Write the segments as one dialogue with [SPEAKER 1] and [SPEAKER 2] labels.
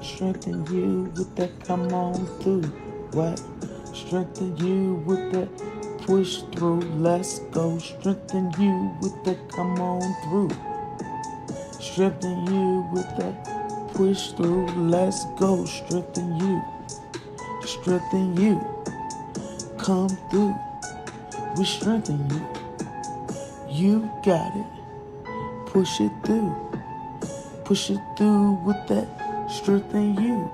[SPEAKER 1] Strengthen you with that come on through. What? Strengthen you with that push through. Let's go. Strengthen you with that come on through. Strengthen you with that push through. Let's go. Strengthen you. Strengthen you. Come through. We strengthen you. You got it. Push it through. Push it through with that strengthen you.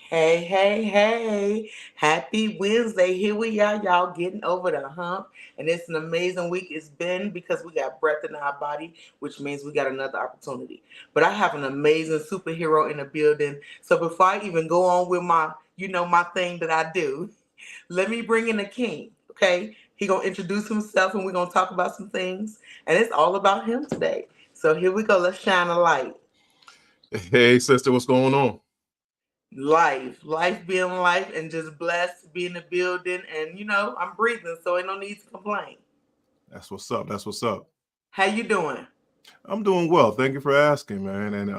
[SPEAKER 1] Hey, hey, hey. Happy Wednesday. Here we are, y'all, getting over the hump. And it's an amazing week it's been because we got breath in our body, which means we got another opportunity. But I have an amazing superhero in the building. So before I even go on with my thing that I do, let me bring in the king, okay? He gonna introduce himself and we're gonna talk about some things. And it's all about him today. So here we go. Let's shine a light.
[SPEAKER 2] Hey, sister, what's going on?
[SPEAKER 1] Life being life, and just blessed to be in the building. And I'm breathing, so ain't no need to complain.
[SPEAKER 2] That's what's up. That's what's up.
[SPEAKER 1] How you doing?
[SPEAKER 2] I'm doing well. Thank you for asking, man. And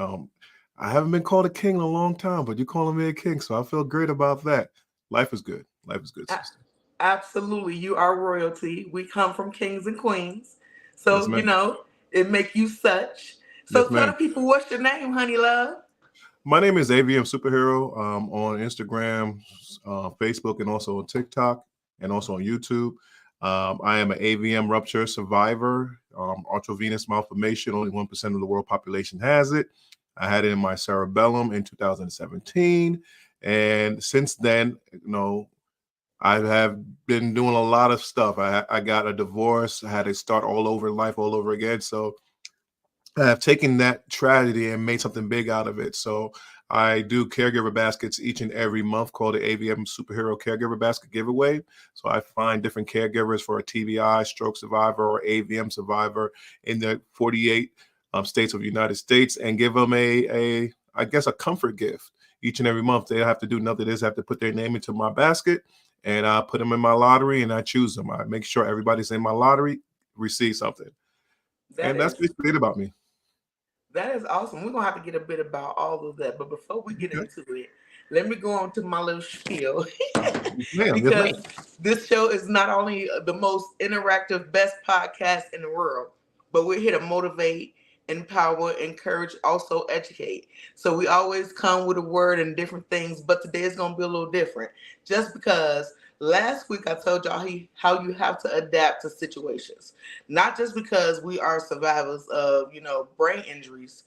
[SPEAKER 2] I haven't been called a king in a long time, but you're calling me a king, so I feel great about that. Life is good. Life is good,
[SPEAKER 1] A-
[SPEAKER 2] sister.
[SPEAKER 1] Absolutely, you are royalty. We come from kings and queens,
[SPEAKER 2] Yes,
[SPEAKER 1] so
[SPEAKER 2] ma'am.
[SPEAKER 1] it make you such.
[SPEAKER 2] Yes,
[SPEAKER 1] So tell the
[SPEAKER 2] ma'am.
[SPEAKER 1] people what's your name, honey love.
[SPEAKER 2] My name is AVM Superhero on Instagram, Facebook, and also on TikTok, and also on YouTube. I am an AVM rupture survivor, arteriovenous malformation. Only 1% of the world population has it. I had it in my cerebellum in 2017. And since then, I have been doing a lot of stuff. I got a divorce. I had to start all over life all over again. So have taken that tragedy and made something big out of it. So I do caregiver baskets each and every month called the AVM Superhero Caregiver Basket Giveaway. So I find different caregivers for a TBI, stroke survivor, or AVM survivor in the 48 states of the United States and give them I guess, a comfort gift each and every month. They have to do nothing. They just have to put their name into my basket and I put them in my lottery and I choose them. I make sure everybody's in my lottery receives something.
[SPEAKER 1] That
[SPEAKER 2] And that's
[SPEAKER 1] is
[SPEAKER 2] basically it about me.
[SPEAKER 1] that is awesome. We're gonna have to get a bit about all of that, but before we get
[SPEAKER 2] Okay.
[SPEAKER 1] into it, let me go on to my little spiel.
[SPEAKER 2] Yes, ma'am. Yes, ma'am.
[SPEAKER 1] Because this show is not only the most interactive, best podcast in the world, but we're here to motivate, empower, encourage, also educate. So we always come with a word and different things, but today is going to be a little different. Just because last week I told y'all how you have to adapt to situations, not just because we are survivors of brain injuries,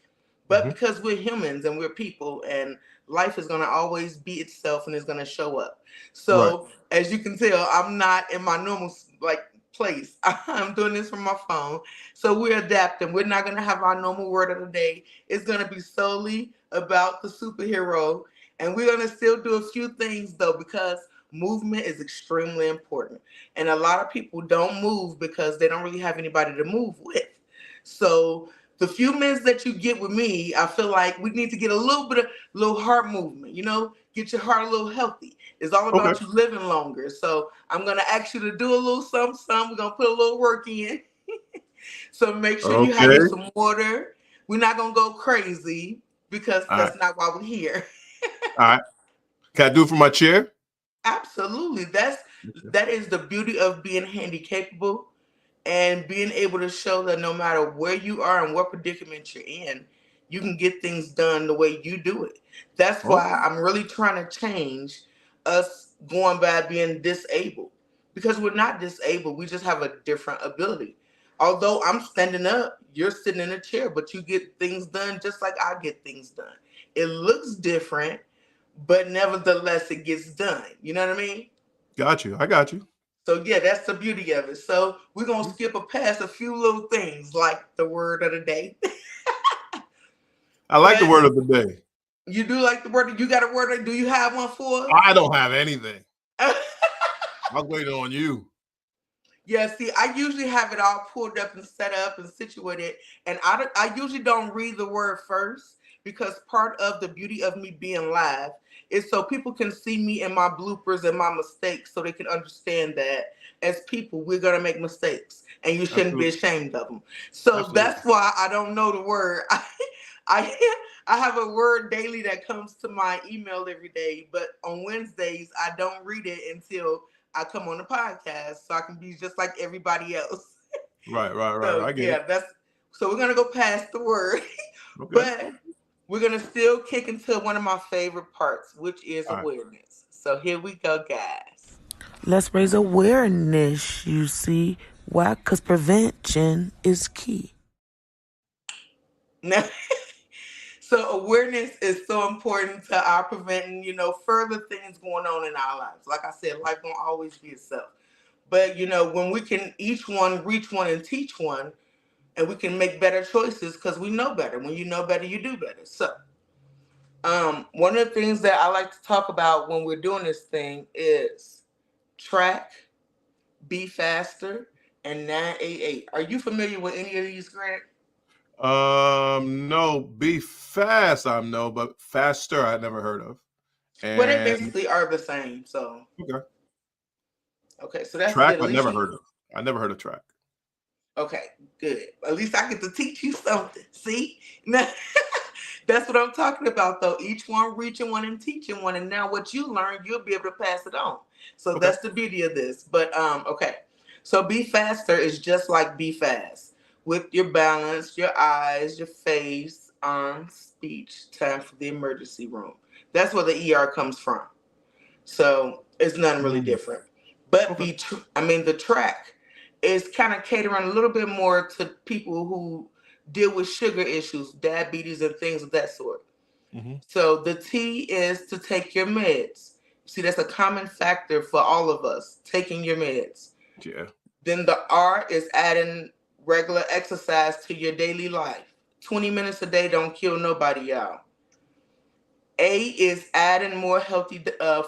[SPEAKER 1] but
[SPEAKER 2] Mhm.
[SPEAKER 1] because we're humans and we're people, and life is going to always be itself and it's going to show up.
[SPEAKER 2] Right.
[SPEAKER 1] So as you can tell, I'm not in my normal place. I'm doing this from my phone. So we're adapting. We're not gonna have our normal word of the day. It's gonna be solely about the superhero. And we're gonna still do a few things though, because movement is extremely important. And a lot of people don't move because they don't really have anybody to move with. So the few minutes that you get with me, I feel like we need to get a little bit of little heart movement, get your heart a little healthy. It's all
[SPEAKER 2] Okay.
[SPEAKER 1] about you living longer. So I'm gonna ask you to do a little something, something. We're gonna put a little work in. So make sure you have you
[SPEAKER 2] Okay.
[SPEAKER 1] some water. We're not gonna go crazy because
[SPEAKER 2] All right.
[SPEAKER 1] that's not why we're here.
[SPEAKER 2] All right. Can I do it from my chair?
[SPEAKER 1] Absolutely. That is the beauty of being handy capable and being able to show that no matter where you are and what predicament you're in, you can get things done the way you do it. That's
[SPEAKER 2] Oh,
[SPEAKER 1] why I'm really trying to change us going by being disabled, because we're not disabled. We just have a different ability. Although I'm standing up, you're sitting in a chair, but you get things done just like I get things done. It looks different, but nevertheless, it gets done. You know what I mean?
[SPEAKER 2] got you. I got you.
[SPEAKER 1] So yeah, that's the beauty of it. So we're gonna skip a past a few little things like the word of the day.
[SPEAKER 2] I like the
[SPEAKER 1] But
[SPEAKER 2] word of the day.
[SPEAKER 1] you do like the word. You got a word? Do you have one for
[SPEAKER 2] I don't have anything.
[SPEAKER 1] us?
[SPEAKER 2] I'm waiting on you.
[SPEAKER 1] Yeah, see, I usually have it all pulled up and set up and situated, and I usually don't read the word first because part of the beauty of me being live is so people can see me and my bloopers and my mistakes, so they can understand that as people we're gonna make mistakes, and you shouldn't be
[SPEAKER 2] Absolutely.
[SPEAKER 1] ashamed of them. So
[SPEAKER 2] Absolutely.
[SPEAKER 1] that's why I don't know the word.
[SPEAKER 3] I I have a word daily that comes to my email every day, but on Wednesdays I don't read it until I come on the podcast, so I can be just like everybody else.
[SPEAKER 2] Right, right, right, right.
[SPEAKER 3] So
[SPEAKER 2] I get it.
[SPEAKER 3] yeah, that's so we're gonna go past the word,
[SPEAKER 2] Okay.
[SPEAKER 3] but we're gonna still kick into one of my favorite parts, which is
[SPEAKER 2] All right.
[SPEAKER 3] awareness. So here we go, guys.
[SPEAKER 1] Let's raise awareness, you see. Why? Because prevention is key.
[SPEAKER 3] Now, so awareness is so important to our preventing, further things going on in our lives. Like I said, life won't always be itself. But when we can each one reach one and teach one, and we can make better choices because we know better. When you know better, you do better. So, one of the things that I like to talk about when we're doing this thing is track, be faster, and 988. Are you familiar with any of these, Greg?
[SPEAKER 2] No, be fast. I know, but faster I never heard of.
[SPEAKER 3] Well, they
[SPEAKER 2] And
[SPEAKER 3] basically are the same. So,
[SPEAKER 2] okay,
[SPEAKER 3] okay, so that's
[SPEAKER 2] track
[SPEAKER 3] good. At
[SPEAKER 2] I
[SPEAKER 3] least
[SPEAKER 2] never
[SPEAKER 3] you,
[SPEAKER 2] heard of. I never heard of track.
[SPEAKER 3] okay, good. At least I get to teach you something. See? Now, that's what I'm talking about, though. Each one reaching one and teaching one. And now what you learn, you'll be able to pass it on. So
[SPEAKER 2] Okay.
[SPEAKER 3] that's the beauty of this. But, okay. So be faster is just like be fast with your balance, your eyes, your face, arms, speech, time for the emergency room. That's where the ER comes from. So it's nothing really
[SPEAKER 2] Mm,
[SPEAKER 3] different. But
[SPEAKER 2] okay.
[SPEAKER 3] the track is kind of catering a little bit more to people who deal with sugar issues, diabetes, and things of that sort.
[SPEAKER 2] Hmm.
[SPEAKER 3] So the T is to take your meds. See, that's a common factor for all of us, taking your meds.
[SPEAKER 2] Yeah.
[SPEAKER 3] Then the R is adding regular exercise to your daily life. 20 minutes a day don't kill nobody, y'all. A is adding more healthy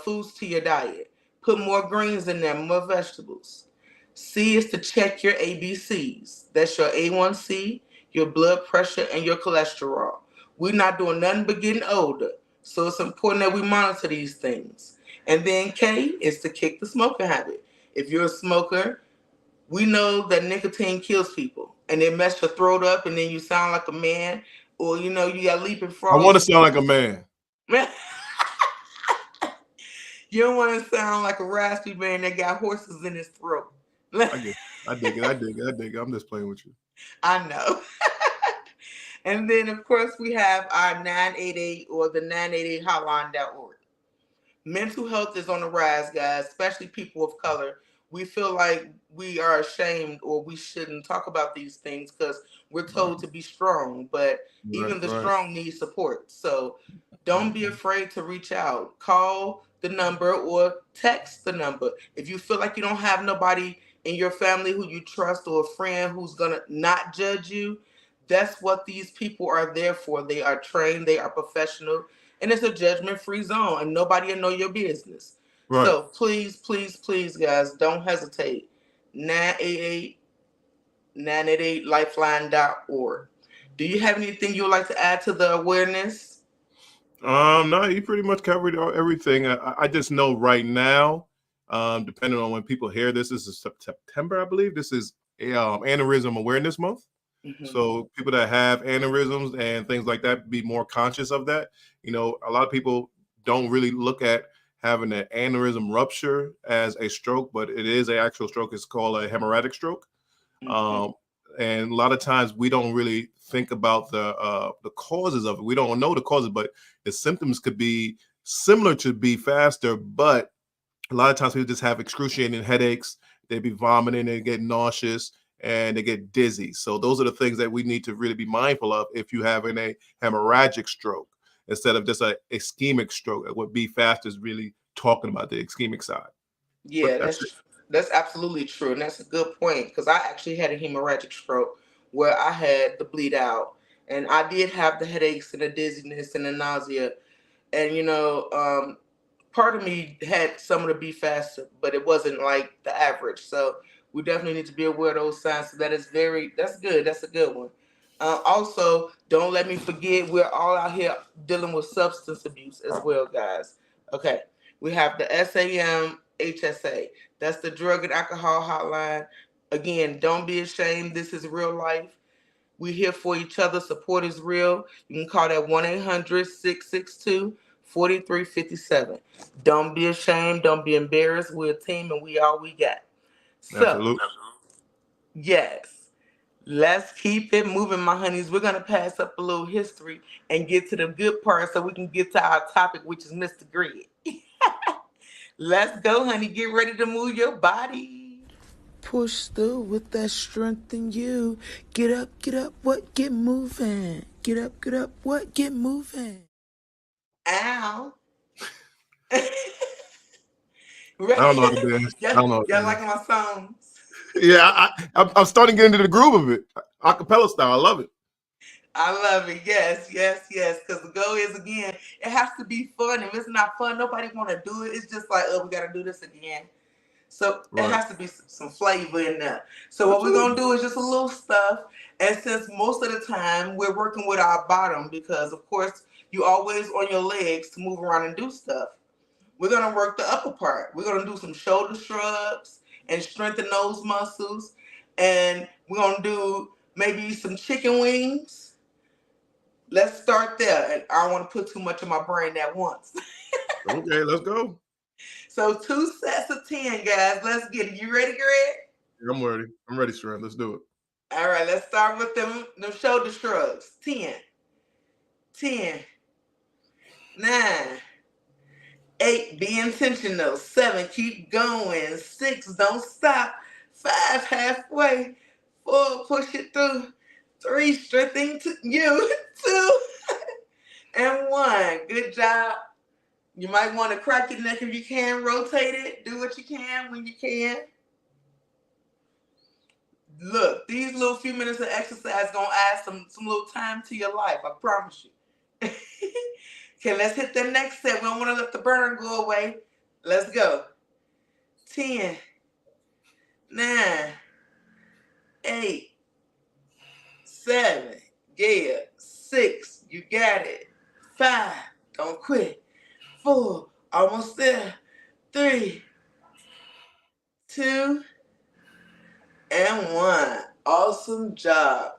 [SPEAKER 3] foods to your diet. Put more greens in there, more vegetables. C is to check your ABCs. That's your A1C, your blood pressure, and your cholesterol. We're not doing nothing but getting older. So it's important that we monitor these things. And then K is to kick the smoking habit. If you're a smoker, we know that nicotine kills people and it messes your throat up and then you sound like a man or you got leaping
[SPEAKER 2] I want to
[SPEAKER 3] frogs.
[SPEAKER 2] sound like a man.
[SPEAKER 3] You don't want to sound like a raspy man that got horses in his throat.
[SPEAKER 2] I get. I dig it. I dig it. I dig it. I'm just playing with you.
[SPEAKER 3] I know. And then, of course, we have our 988 or the 988hotline.org. Mental health is on the rise, guys, especially people of color. We feel like we are ashamed or we shouldn't talk about these things because we're
[SPEAKER 2] Right.
[SPEAKER 3] told to be strong, but
[SPEAKER 2] Right.
[SPEAKER 3] even the
[SPEAKER 2] Right.
[SPEAKER 3] strong need support. So don't be
[SPEAKER 2] Mhm.
[SPEAKER 3] afraid to reach out. Call the number or text the number. If you feel like you don't have nobody in your family who you trust or a friend who's going to not judge you, that's what these people are there for. They are trained, they are professional, and it's a judgment free zone, and nobody will know your business.
[SPEAKER 2] Right.
[SPEAKER 3] So please, please, please, guys, don't hesitate. 988 988lifeline.org. Do you have anything you would like to add to the awareness?
[SPEAKER 2] No, you pretty much covered everything. I just know right now, depending on when people hear this, this is September, I believe. This is Aneurysm Awareness Month.
[SPEAKER 3] Hmm.
[SPEAKER 2] So people that have aneurysms and things like that, be more conscious of that. A lot of people don't really look at having an aneurysm rupture as a stroke, but it is an actual stroke. It's called a hemorrhagic stroke.
[SPEAKER 3] Hmm.
[SPEAKER 2] Um, and a lot of times we don't really think about the causes of it. We don't know the causes, but the symptoms could be similar to be faster, but a lot of times people just have excruciating headaches. They be vomiting, they get nauseous, and they get dizzy. So those are the things that we need to really be mindful of if you having a hemorrhagic stroke instead of just a ischemic stroke. What be fast is really talking about the ischemic side. But
[SPEAKER 3] Yeah,
[SPEAKER 2] that's it.
[SPEAKER 3] that's absolutely true, and that's a good point because I actually had a hemorrhagic stroke where I had the bleed out, and I did have the headaches and the dizziness and the nausea, and part of me had some of the be faster, but it wasn't like the average. So we definitely need to be aware of those signs. So that's good. That's a good one. Also, don't let me forget, we're all out here dealing with substance abuse as well, guys. Okay, we have the SAM HSA. That's the drug and alcohol hotline. Again, don't be ashamed. This is real life. We're here for each other. Support is real. You can call that 1-800-662-4357. Don't be ashamed. Don't be embarrassed. We're a team and we all we got. So,
[SPEAKER 2] Absolutely.
[SPEAKER 3] yes, let's keep it moving, my honeys. We're going to pass up a little history and get to the good part so we can get to our topic, which is Mr. Grid. Let's go, honey. Get ready to move your body.
[SPEAKER 1] Push through with that strength in you. Get up, what? Get moving. Get up, what? Get moving.
[SPEAKER 3] Ow.
[SPEAKER 2] I don't know how to dance. I don't know how to
[SPEAKER 3] Y'all
[SPEAKER 2] dance.
[SPEAKER 3] like my songs?
[SPEAKER 2] Yeah, I'm starting to get into the groove of it. Acapella style. I love it.
[SPEAKER 3] I love it. Yes, yes, yes. Because the goal is, again, it has to be fun. If it's not fun, nobody want to do it. It's just like, oh, we got to do this again. So it
[SPEAKER 2] Right.
[SPEAKER 3] has to be some flavor in there. So what we're
[SPEAKER 2] Absolutely.
[SPEAKER 3] going to do is just a little stuff. And since most of the time we're working with our bottom, because, of course, you always on your legs to move around and do stuff, we're going to work the upper part. We're going to do some shoulder shrugs and strengthen those muscles. And we're going to do maybe some chicken wings. Let's start there. And I don't want to put too much in my brain at once.
[SPEAKER 2] Okay, let's go.
[SPEAKER 3] So 2 sets of 10, guys. Let's get it. You ready, Greg?
[SPEAKER 2] I'm ready. I'm ready, Sharon. Let's do it.
[SPEAKER 3] All right, let's start with them shoulder shrugs. 10, 10, 9, 8, be intentional. 7, keep going. 6, don't stop. 5, halfway. 4, push it through. 3, strengthening you. 2, and 1. Good job. You might want to crack your neck if you can. Rotate it. Do what you can when you can. Look, these little few minutes of exercise gonna add some little time to your life. I promise you. Okay, let's hit the next set. We don't want to let the burn go away. Let's go. 10, 9, 8, 7, yeah, 6, you got it. 5, don't quit. 4, almost there. 3, 2, and 1. Awesome job.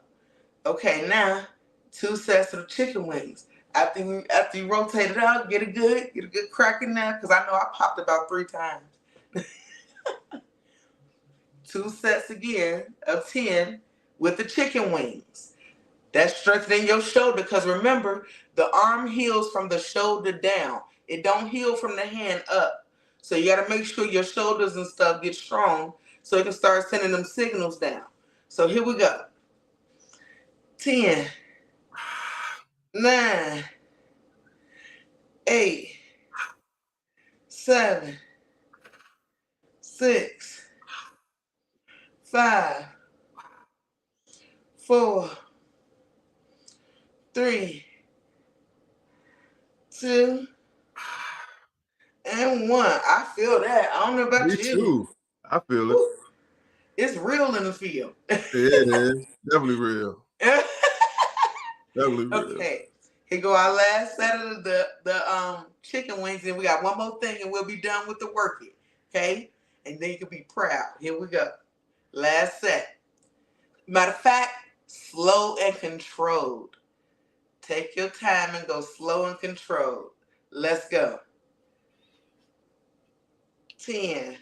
[SPEAKER 3] Okay, now 2 sets of chicken wings. After you rotate it out, get a good crack in there, because I know I popped about 3 times. 2 sets again of 10 with the chicken wings. That's strengthening your shoulder, because remember, the arm heals from the shoulder down. It don't heal from the hand up. So you got to make sure your shoulders and stuff get strong so you can start sending them signals down. So here we go. 10, 9, 8, 7, 6, 5, 4, 3, 2, and 1. I feel that. I don't know about
[SPEAKER 2] Me
[SPEAKER 3] you.
[SPEAKER 2] too. I feel it.
[SPEAKER 3] Woo. It's real in the field.
[SPEAKER 2] It is definitely real. Definitely real.
[SPEAKER 3] Okay. Here go our last set of the chicken wings, and we got one more thing, and we'll be done with the working. Okay? And then you can be proud. Here we go. Last set. Matter of fact, slow and controlled. Take your time and go slow and controlled. Let's go. 10,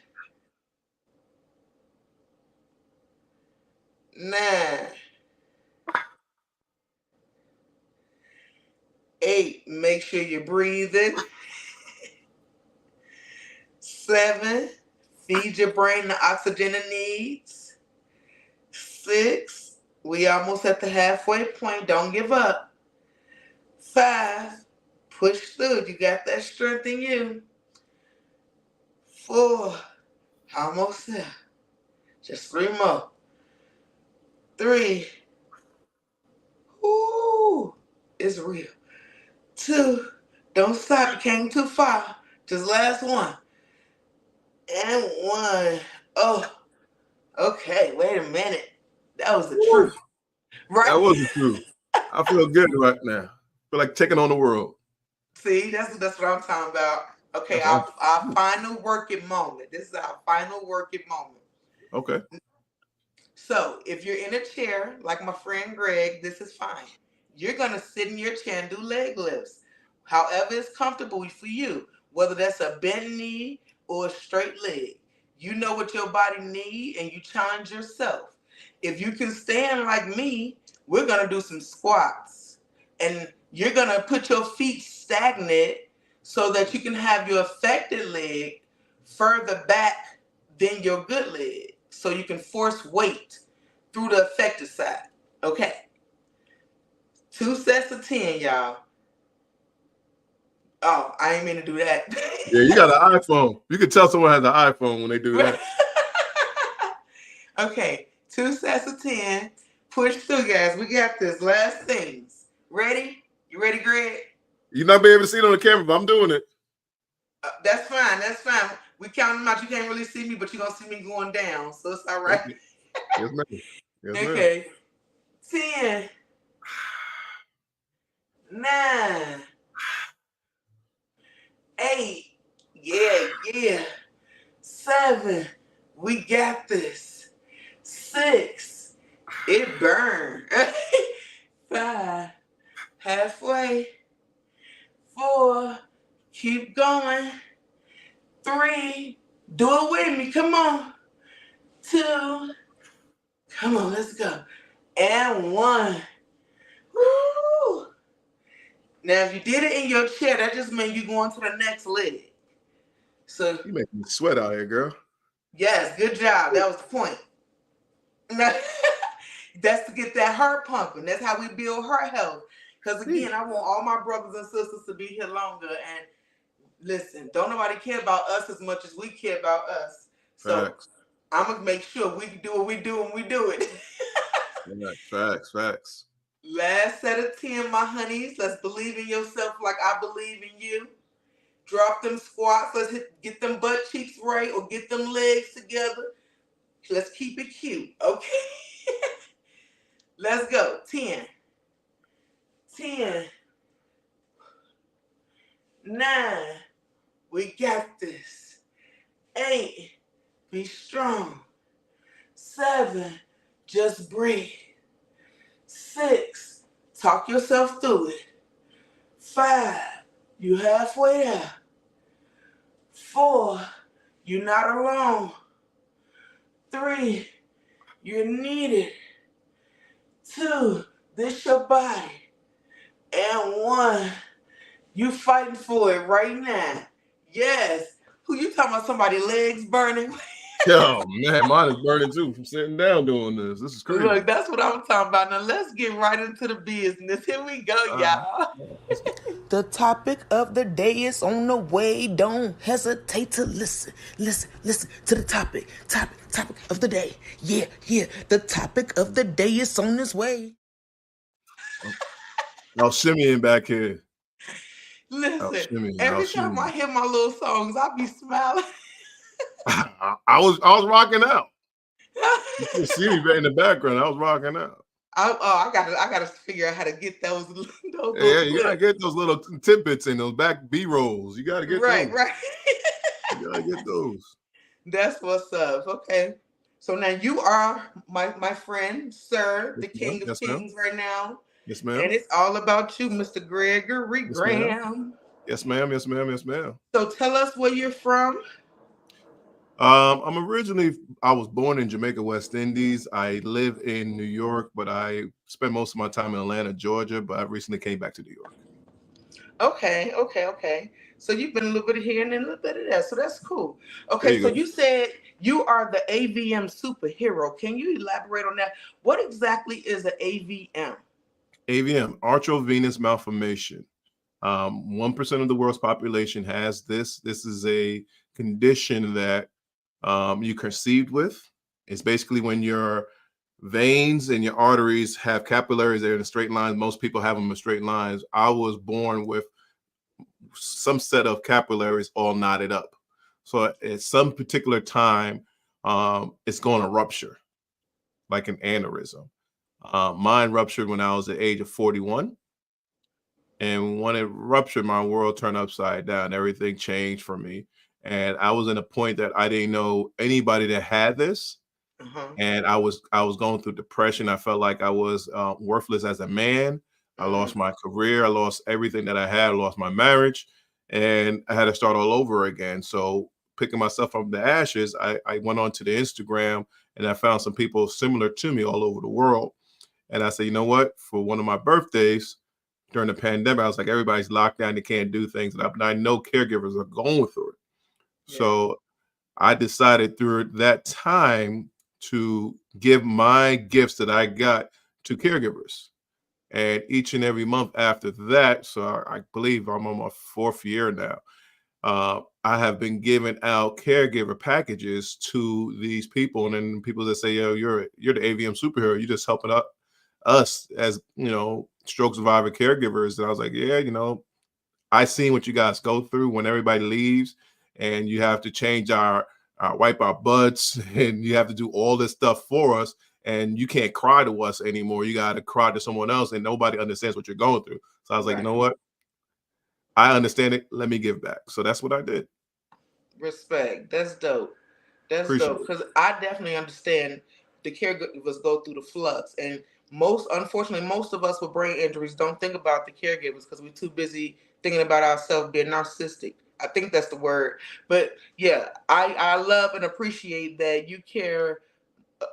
[SPEAKER 3] 9, 8. Make sure you're breathing. 7. Feed your brain the oxygen it needs. 6. We almost at the halfway point. Don't give up. 5. Push through. You got that strength in you. 4. Almost there. Just 3 more. 3. Ooh, it's real. 2. Don't stop. You came too far. Just last one. And 1. Oh, okay. Wait a minute. That was the
[SPEAKER 2] Woo.
[SPEAKER 3] truth. Right?
[SPEAKER 2] That was the truth. I feel good right now. I feel like taking on the world.
[SPEAKER 3] See, that's what I'm talking about. Okay,
[SPEAKER 2] That's
[SPEAKER 3] our final working moment. This is our final working moment.
[SPEAKER 2] okay.
[SPEAKER 3] So if you're in a chair, like my friend Greg, this is fine. You're gonna sit in your chair and do leg lifts. However is comfortable for you, whether that's a bent knee or a straight leg. You know what your body needs and you challenge yourself. If you can stand like me, we're gonna do some squats. And you're gonna put your feet stagnant so that you can have your affected leg further back than your good leg. So you can force weight through the affected side. Okay. 2 sets of 10, y'all. Oh, I ain't mean to do that.
[SPEAKER 2] Yeah, you got an iPhone. You can tell someone has an iPhone when they do that.
[SPEAKER 3] Okay, 2 sets of 10. Push through, guys. We got this. Last things. Ready? You ready, Greg?
[SPEAKER 2] You're not be able to see it on the camera, but I'm doing it.
[SPEAKER 3] That's fine. That's fine. We count them out. You can't really see me, but you're going to see me going down. So it's all right.
[SPEAKER 2] Okay. Yes, ma'am. Yes,
[SPEAKER 3] Okay. 10, 9, 8. Yeah. 7. We got this. 6. It burned. 5. Halfway. 4. Keep going. 3. Do it with me. Come on. 2. Come on, let's go. And 1. Woo! Now, if you did it in your chair, that just means you're going to the next leg. So
[SPEAKER 2] You make me sweat out here, girl.
[SPEAKER 3] yes, good job. That was the point. That's to get that heart pumping. That's how we build heart health. Because again, I want all my brothers and sisters to be here longer. And listen, don't nobody care about us as much as we care about us. So
[SPEAKER 2] Facts.
[SPEAKER 3] I'm gonna make sure we do what we do and we do it.
[SPEAKER 2] Facts.
[SPEAKER 3] Last set of 10, my honeys. Let's believe in yourself like I believe in you. Drop them squats. Let's get them butt cheeks right or get them legs together. Let's keep it cute, okay? Let's go. 10. 10. 9. We got this. 8. Be strong. 7. Just breathe. 6. Talk yourself through it. 5. You halfway there. 4. You're not alone. 3. You're needed. 2. This your body. And 1. You fighting for it right now. Yes. Who you talking about? Somebody legs burning?
[SPEAKER 2] Yo, man, mine is burning too from sitting down doing this. This is crazy.
[SPEAKER 3] Look, that's what I'm talking about. Now let's get right into the business. Here we go, y'all.
[SPEAKER 1] The topic of the day is on the way. Don't hesitate to listen. Listen to the topic. Topic of the day. Yeah. The topic of the day is on its way.
[SPEAKER 2] I was shimmying back here.
[SPEAKER 3] Listen, every time I hear my little songs, I be smiling.
[SPEAKER 2] I was rocking out. You can see me in the background. I was rocking out.
[SPEAKER 3] I gotta figure out how to get those.
[SPEAKER 2] Yeah, you gotta get those little tidbits in those back B rolls. You gotta get those.
[SPEAKER 3] Right.
[SPEAKER 2] You gotta get those.
[SPEAKER 3] That's what's up. Okay, so now you are my friend, sir, the King of Kings right now.
[SPEAKER 2] Yes, ma'am.
[SPEAKER 3] And it's all about you, Mr. Gregory Graham.
[SPEAKER 2] Yes, ma'am.
[SPEAKER 3] So tell us where you're from.
[SPEAKER 2] I was born in Jamaica, West Indies. I live in New York, but I spent most of my time in Atlanta, Georgia, but I recently came back to New York.
[SPEAKER 3] Okay. So you've been a little bit of here and then a little bit of that. So that's cool. Okay, so you said you are the AVM superhero. Can you elaborate on that? What exactly is an AVM?
[SPEAKER 2] AVM, arteriovenous malformation. 1% of the world's population has this. This is a condition that you're conceived with. It's basically when your veins and your arteries have capillaries that are in straight lines. Most people have them in straight lines. I was born with some set of capillaries all knotted up. So at some particular time, it's going to rupture like an aneurysm. Mine ruptured when I was at the age of 41. And when it ruptured, my world turned upside down. Everything changed for me. And I was in a point that I didn't know anybody that had this.
[SPEAKER 3] Uh-huh.
[SPEAKER 2] and I was going through depression. I felt like I was worthless as a man. I lost
[SPEAKER 3] Mm.
[SPEAKER 2] my career. I lost everything that I had. I lost my marriage, and I had to start all over again. So picking myself from the ashes, I went onto the Instagram and I found some people similar to me all over the world. And I said, you know what? For one of my birthdays during the pandemic, I was like, everybody's locked down. They can't do things. And I know caregivers are going through it.
[SPEAKER 3] Yeah.
[SPEAKER 2] So I decided through that time to give my gifts that I got to caregivers. And each and every month after that, so I believe I'm on my fourth year now, I have been giving out caregiver packages to these people. And then people that say, yo, you're the AVM superhero. You're just helping out us as, stroke survivor caregivers. And I was like, yeah, I seen what you guys go through when everybody leaves and you have to change wipe our butts and you have to do all this stuff for us. And you can't cry to us anymore. You got to cry to someone else and nobody understands what you're going through. So I was like, you
[SPEAKER 3] Right.
[SPEAKER 2] know what? I understand it. Let me give back. So that's what I did.
[SPEAKER 3] Respect. That's dope. That's
[SPEAKER 2] Appreciate
[SPEAKER 3] dope.
[SPEAKER 2] it.
[SPEAKER 3] Because I definitely understand the caregivers go through the flux. And unfortunately, most of us with brain injuries don't think about the caregivers because we're too busy thinking about ourselves being narcissistic. I think that's the word. But yeah, I love and appreciate that you care.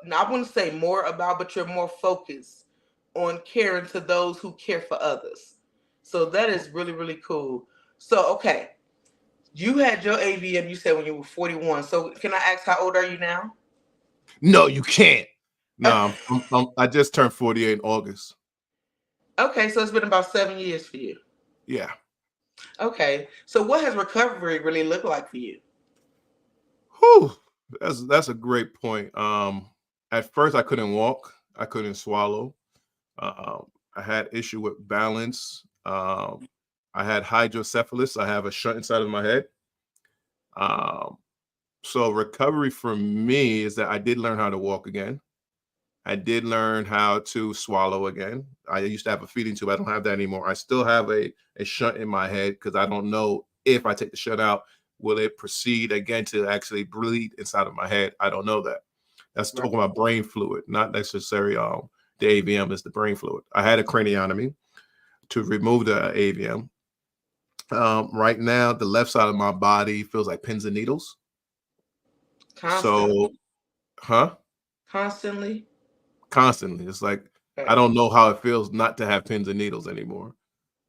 [SPEAKER 3] Now, I wouldn't say more about, but you're more focused on caring to those who care for others. So that is really, really cool. So, okay. You had your AVM, you said when you were 41. So can I ask how old are you now?
[SPEAKER 2] No, you can't. No, I just turned 48 in August.
[SPEAKER 3] Okay, so it's been about 7 years for you.
[SPEAKER 2] Yeah.
[SPEAKER 3] Okay. So what has recovery really looked like for you?
[SPEAKER 2] Whew. That's a great point. At first I couldn't walk. I couldn't swallow. I had issue with balance. I had hydrocephalus. I have a shunt inside of my head. Um, so recovery for me is that I did learn how to walk again. I did learn how to swallow again. I used to have a feeding tube. I don't have that anymore. I still have a shunt in my head because I don't know if I take the shunt out, will it proceed again to actually bleed inside of my head? I don't know that. That's
[SPEAKER 3] Right.
[SPEAKER 2] talking about brain fluid, not necessarily the AVM is the brain fluid. I had a craniotomy to remove the AVM. Right now, the left side of my body feels like pins and needles. So,
[SPEAKER 3] Constantly.
[SPEAKER 2] huh?
[SPEAKER 3] Constantly.
[SPEAKER 2] Constantly. It's like I
[SPEAKER 3] Okay.
[SPEAKER 2] don't know how it feels not to have pins and needles anymore.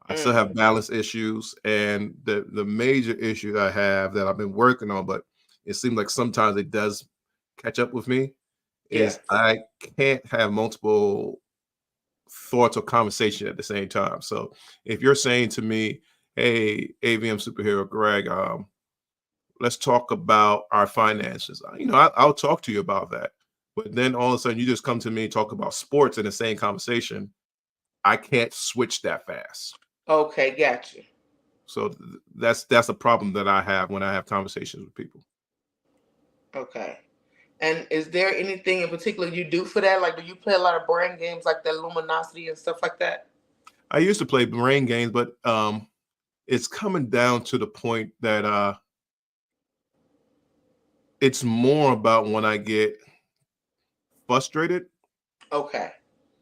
[SPEAKER 2] I still
[SPEAKER 3] Mm.
[SPEAKER 2] have balance issues, and the major issue I have that I've been working on, but it seems like sometimes it does catch up with me,
[SPEAKER 3] Yeah.
[SPEAKER 2] is I can't have multiple thoughts or conversation at the same time. So if you're saying to me, "Hey, AVM superhero Greg, let's talk about our finances," I'll talk to you about that. But then all of a sudden, you just come to me and talk about sports in the same conversation. I can't switch that fast.
[SPEAKER 3] Okay, gotcha.
[SPEAKER 2] So that's a problem that I have when I have conversations with people.
[SPEAKER 3] Okay. And is there anything in particular you do for that? Like, do you play a lot of brain games like that luminosity and stuff like that?
[SPEAKER 2] I used to play brain games, but it's coming down to the point that it's more about when I get frustrated.
[SPEAKER 3] Okay.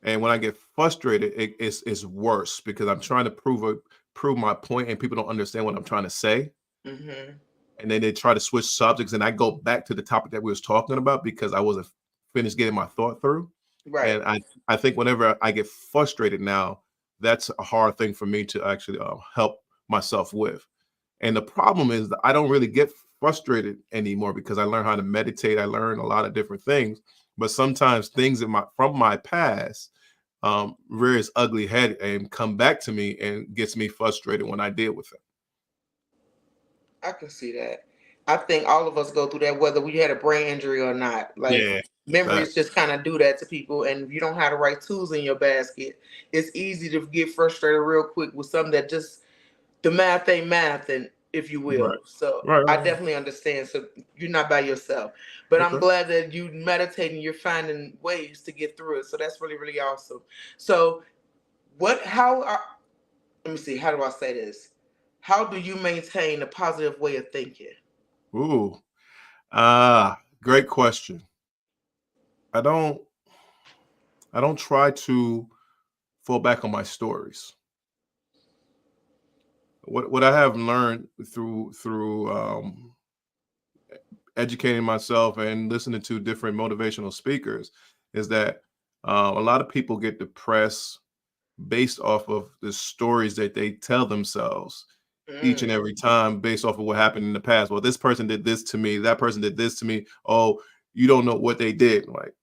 [SPEAKER 2] And when I get frustrated, it's worse because I'm trying to prove my point, and people don't understand what I'm trying to say.
[SPEAKER 3] Mm-hmm.
[SPEAKER 2] And then they try to switch subjects, and I go back to the topic that we was talking about because I wasn't finished getting my thought through.
[SPEAKER 3] Right.
[SPEAKER 2] And I think whenever I get frustrated now, that's a hard thing for me to actually help myself with. And the problem is that I don't really get frustrated anymore because I learned how to meditate. I learned a lot of different things, but sometimes things from my past rear its ugly head and come back to me and gets me frustrated when I deal with it.
[SPEAKER 3] I can see that. I think all of us go through that, whether we had a brain injury or not. Like
[SPEAKER 2] Yeah,
[SPEAKER 3] memories
[SPEAKER 2] facts.
[SPEAKER 3] just kind of do that to people, and if you don't have the right tools in your basket, it's easy to get frustrated real quick with something that just the math ain't math, and if you
[SPEAKER 2] Right,
[SPEAKER 3] will. So
[SPEAKER 2] right,
[SPEAKER 3] I
[SPEAKER 2] right, right.
[SPEAKER 3] definitely understand. So you're not by yourself, but I'm
[SPEAKER 2] Okay.
[SPEAKER 3] glad that you meditating. You're finding ways to get through it. So that's really really awesome. So what? How are? Let me see. How do I say this? How do you maintain a positive way of thinking?
[SPEAKER 2] Ooh, great question. I don't I don't try to fall back on my stories. What I have learned through educating myself and listening to different motivational speakers is that a lot of people get depressed based off of the stories that they tell themselves each and
[SPEAKER 3] Mm,
[SPEAKER 2] every time based off of what happened in the past. Well, this person did this to me, that person did this to me. Oh, you don't know what they did. Like,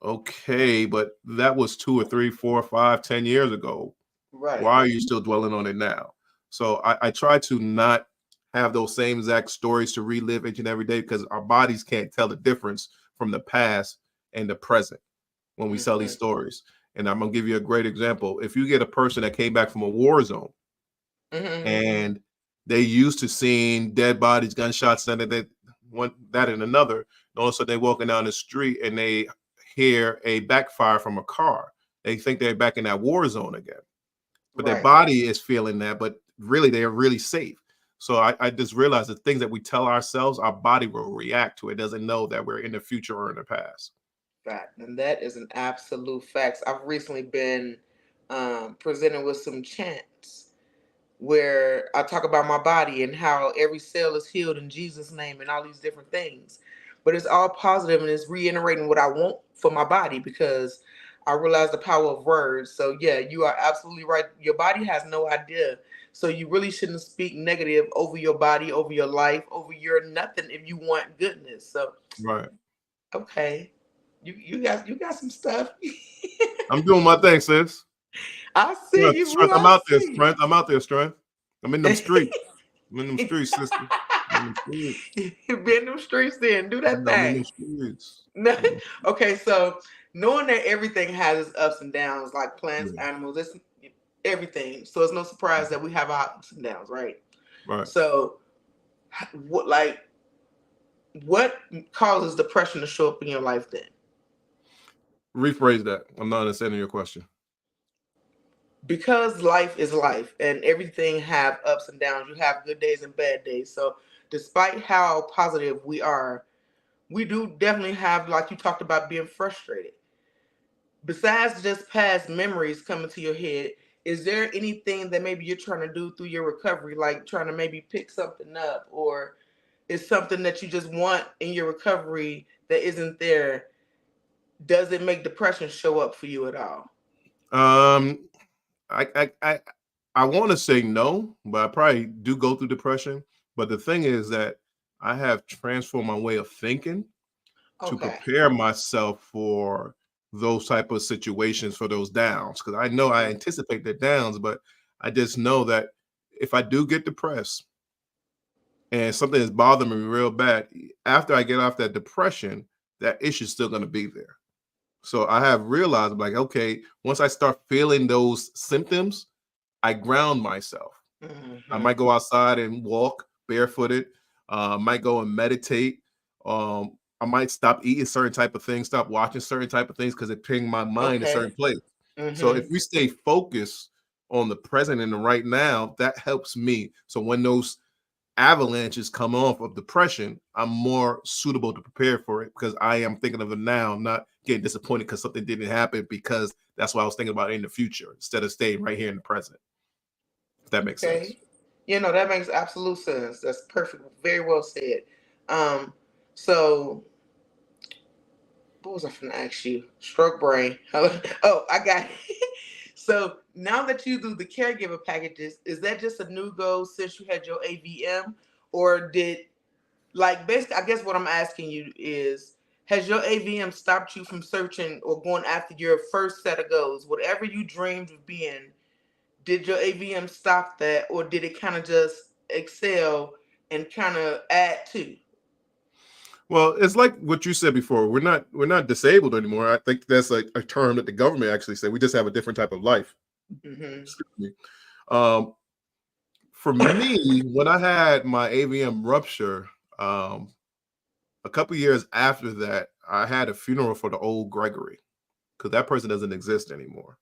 [SPEAKER 2] okay, but that was 2 or 3, 4, 5, 10 years ago.
[SPEAKER 3] right.
[SPEAKER 2] Why are you still dwelling on it now? So I try to not have those same exact stories to relive each and every day because our bodies can't tell the difference from the past and the present when we tell these
[SPEAKER 3] Hmm.
[SPEAKER 2] stories. And I'm gonna give you a great example. If you get a person that came back from a war zone
[SPEAKER 3] Hmm.
[SPEAKER 2] and they used to seeing dead bodies, gunshots, and that one that and another, and all of a sudden they're walking down the street and they hear a backfire from a car. They think they're back in that war zone again, but their
[SPEAKER 3] Right.
[SPEAKER 2] body is feeling that, but really they're really safe. So I just realized the things that we tell ourselves, our body will react to. It doesn't know that we're in the future or in the past.
[SPEAKER 3] Fact. And that is an absolute fact. I've recently been presented with some chants where I talk about my body and how every cell is healed in Jesus' name and all these different things. But it's all positive and it's reiterating what I want for my body because I realize the power of words. So yeah, you are absolutely right. Your body has no idea. So you really shouldn't speak negative over your body, over your life, over your nothing if you want goodness. So
[SPEAKER 2] Right.
[SPEAKER 3] okay. You got some stuff.
[SPEAKER 2] I'm doing my thing, sis.
[SPEAKER 3] I see
[SPEAKER 2] Strength,
[SPEAKER 3] you, boo.
[SPEAKER 2] strength. I'm
[SPEAKER 3] I
[SPEAKER 2] out there,
[SPEAKER 3] see
[SPEAKER 2] strength. I'm out there, strength. I'm in them streets. I'm in them
[SPEAKER 3] you.
[SPEAKER 2] streets, sister. I'm in them streets.
[SPEAKER 3] Be in them streets then. Do that
[SPEAKER 2] Yeah, I'm in them
[SPEAKER 3] thing.
[SPEAKER 2] streets.
[SPEAKER 3] No.
[SPEAKER 2] I'm in them-
[SPEAKER 3] Okay, so knowing that everything has its ups and downs, like plants,
[SPEAKER 2] yeah,
[SPEAKER 3] animals, it's everything. So it's no surprise that we have our ups and downs, right?
[SPEAKER 2] right.
[SPEAKER 3] So what causes depression to show up in your life then?
[SPEAKER 2] Rephrase that. I'm not understanding your question.
[SPEAKER 3] Because life is life and everything have ups and downs. You have good days and bad days. So despite how positive we are, we do definitely have, like you talked about, being frustrated. Besides just past memories coming to your head, is there anything that maybe you're trying to do through your recovery, like trying to maybe pick something up, or is something that you just want in your recovery that isn't there? Does it make depression show up for you at all?
[SPEAKER 2] Um, I I I, I want to say no, but I probably do go through depression. But the thing is that I have transformed my way of thinking to
[SPEAKER 3] Okay.
[SPEAKER 2] prepare myself for those type of situations, for those downs, because I know I
[SPEAKER 3] Mhm.
[SPEAKER 2] anticipate the downs, but I just know that if I do get depressed and something is bothering me real bad, after I get off that depression, that issue's still going to be there. So I have realized, like, okay, once I start feeling those symptoms, I ground myself. I
[SPEAKER 3] Mhm.
[SPEAKER 2] might go outside and walk barefooted. Might go and meditate. I might stop eating certain type of things, stop watching certain type of things because it ping my mind a certain
[SPEAKER 3] Okay.
[SPEAKER 2] place. So if
[SPEAKER 3] Mhm.
[SPEAKER 2] we stay focused on the present and the right now, that helps me. So when those avalanches come off of depression, I'm more suitable to prepare for it because I am thinking of the now, not getting disappointed because something didn't happen because that's what I was thinking about in the future instead of staying right here in the present. If that makes sense.
[SPEAKER 3] Okay. That makes absolute sense. That's perfect. Very well said. Um, so what was I going to ask you? Stroke brain. Oh, I got it. So now that you do the caregiver packages, is that just a new goal since you had your AVM, or did, like, basically? I guess what I'm asking you is, has your AVM stopped you from searching or going after your first set of goals, whatever you dreamed of being? Did your AVM stop that, or did it kind of just excel and kind of add to?
[SPEAKER 2] Well, it's like what you said before. We're not disabled anymore. I think that's a term that the government actually said. We just have a different type of life.
[SPEAKER 3] Hmm.
[SPEAKER 2] Excuse me. Um, for me, when I had my AVM rupture, um, a couple years after that, I had a funeral for the old Gregory because that person doesn't exist anymore.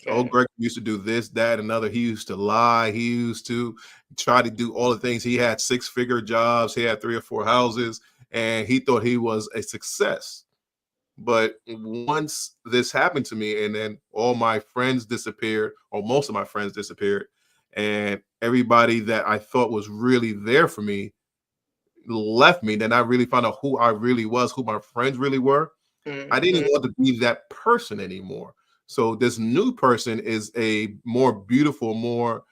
[SPEAKER 2] Old
[SPEAKER 3] Okay.
[SPEAKER 2] Greg used to do this, that, and other. He used to lie. He used to try to do all the things. He had six-figure jobs. He had 3 or 4 houses, and he thought he was a success. But once this happened to me, and then all my friends disappeared, or most of my friends disappeared, and everybody that I thought was really there for me left me, then I really found out who I really was, who my friends really were. I didn't
[SPEAKER 3] Mm-hmm.
[SPEAKER 2] want to be that person anymore. So this new person is a more beautiful, more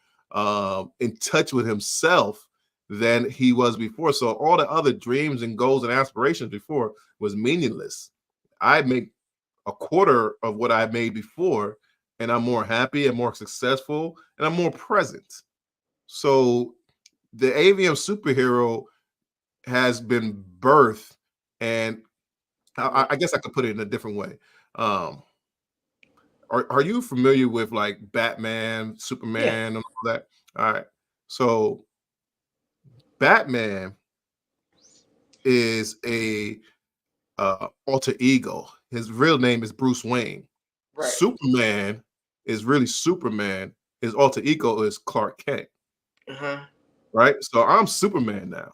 [SPEAKER 2] in touch with himself than he was before. So all the other dreams and goals and aspirations before was meaningless. I make a quarter of what I made before, and I'm more happy and more successful, and I'm more present. So the AVM superhero has been birthed, and I guess I could put it in a different way. Um, are you familiar with like Batman,
[SPEAKER 3] Yeah.
[SPEAKER 2] Superman, and all that? All right. So Batman is a alter ego. His real name is Bruce Wayne.
[SPEAKER 3] Right.
[SPEAKER 2] Superman is really Superman. His alter ego is Clark Kent.
[SPEAKER 3] Uh-huh.
[SPEAKER 2] Right. So I'm Superman now.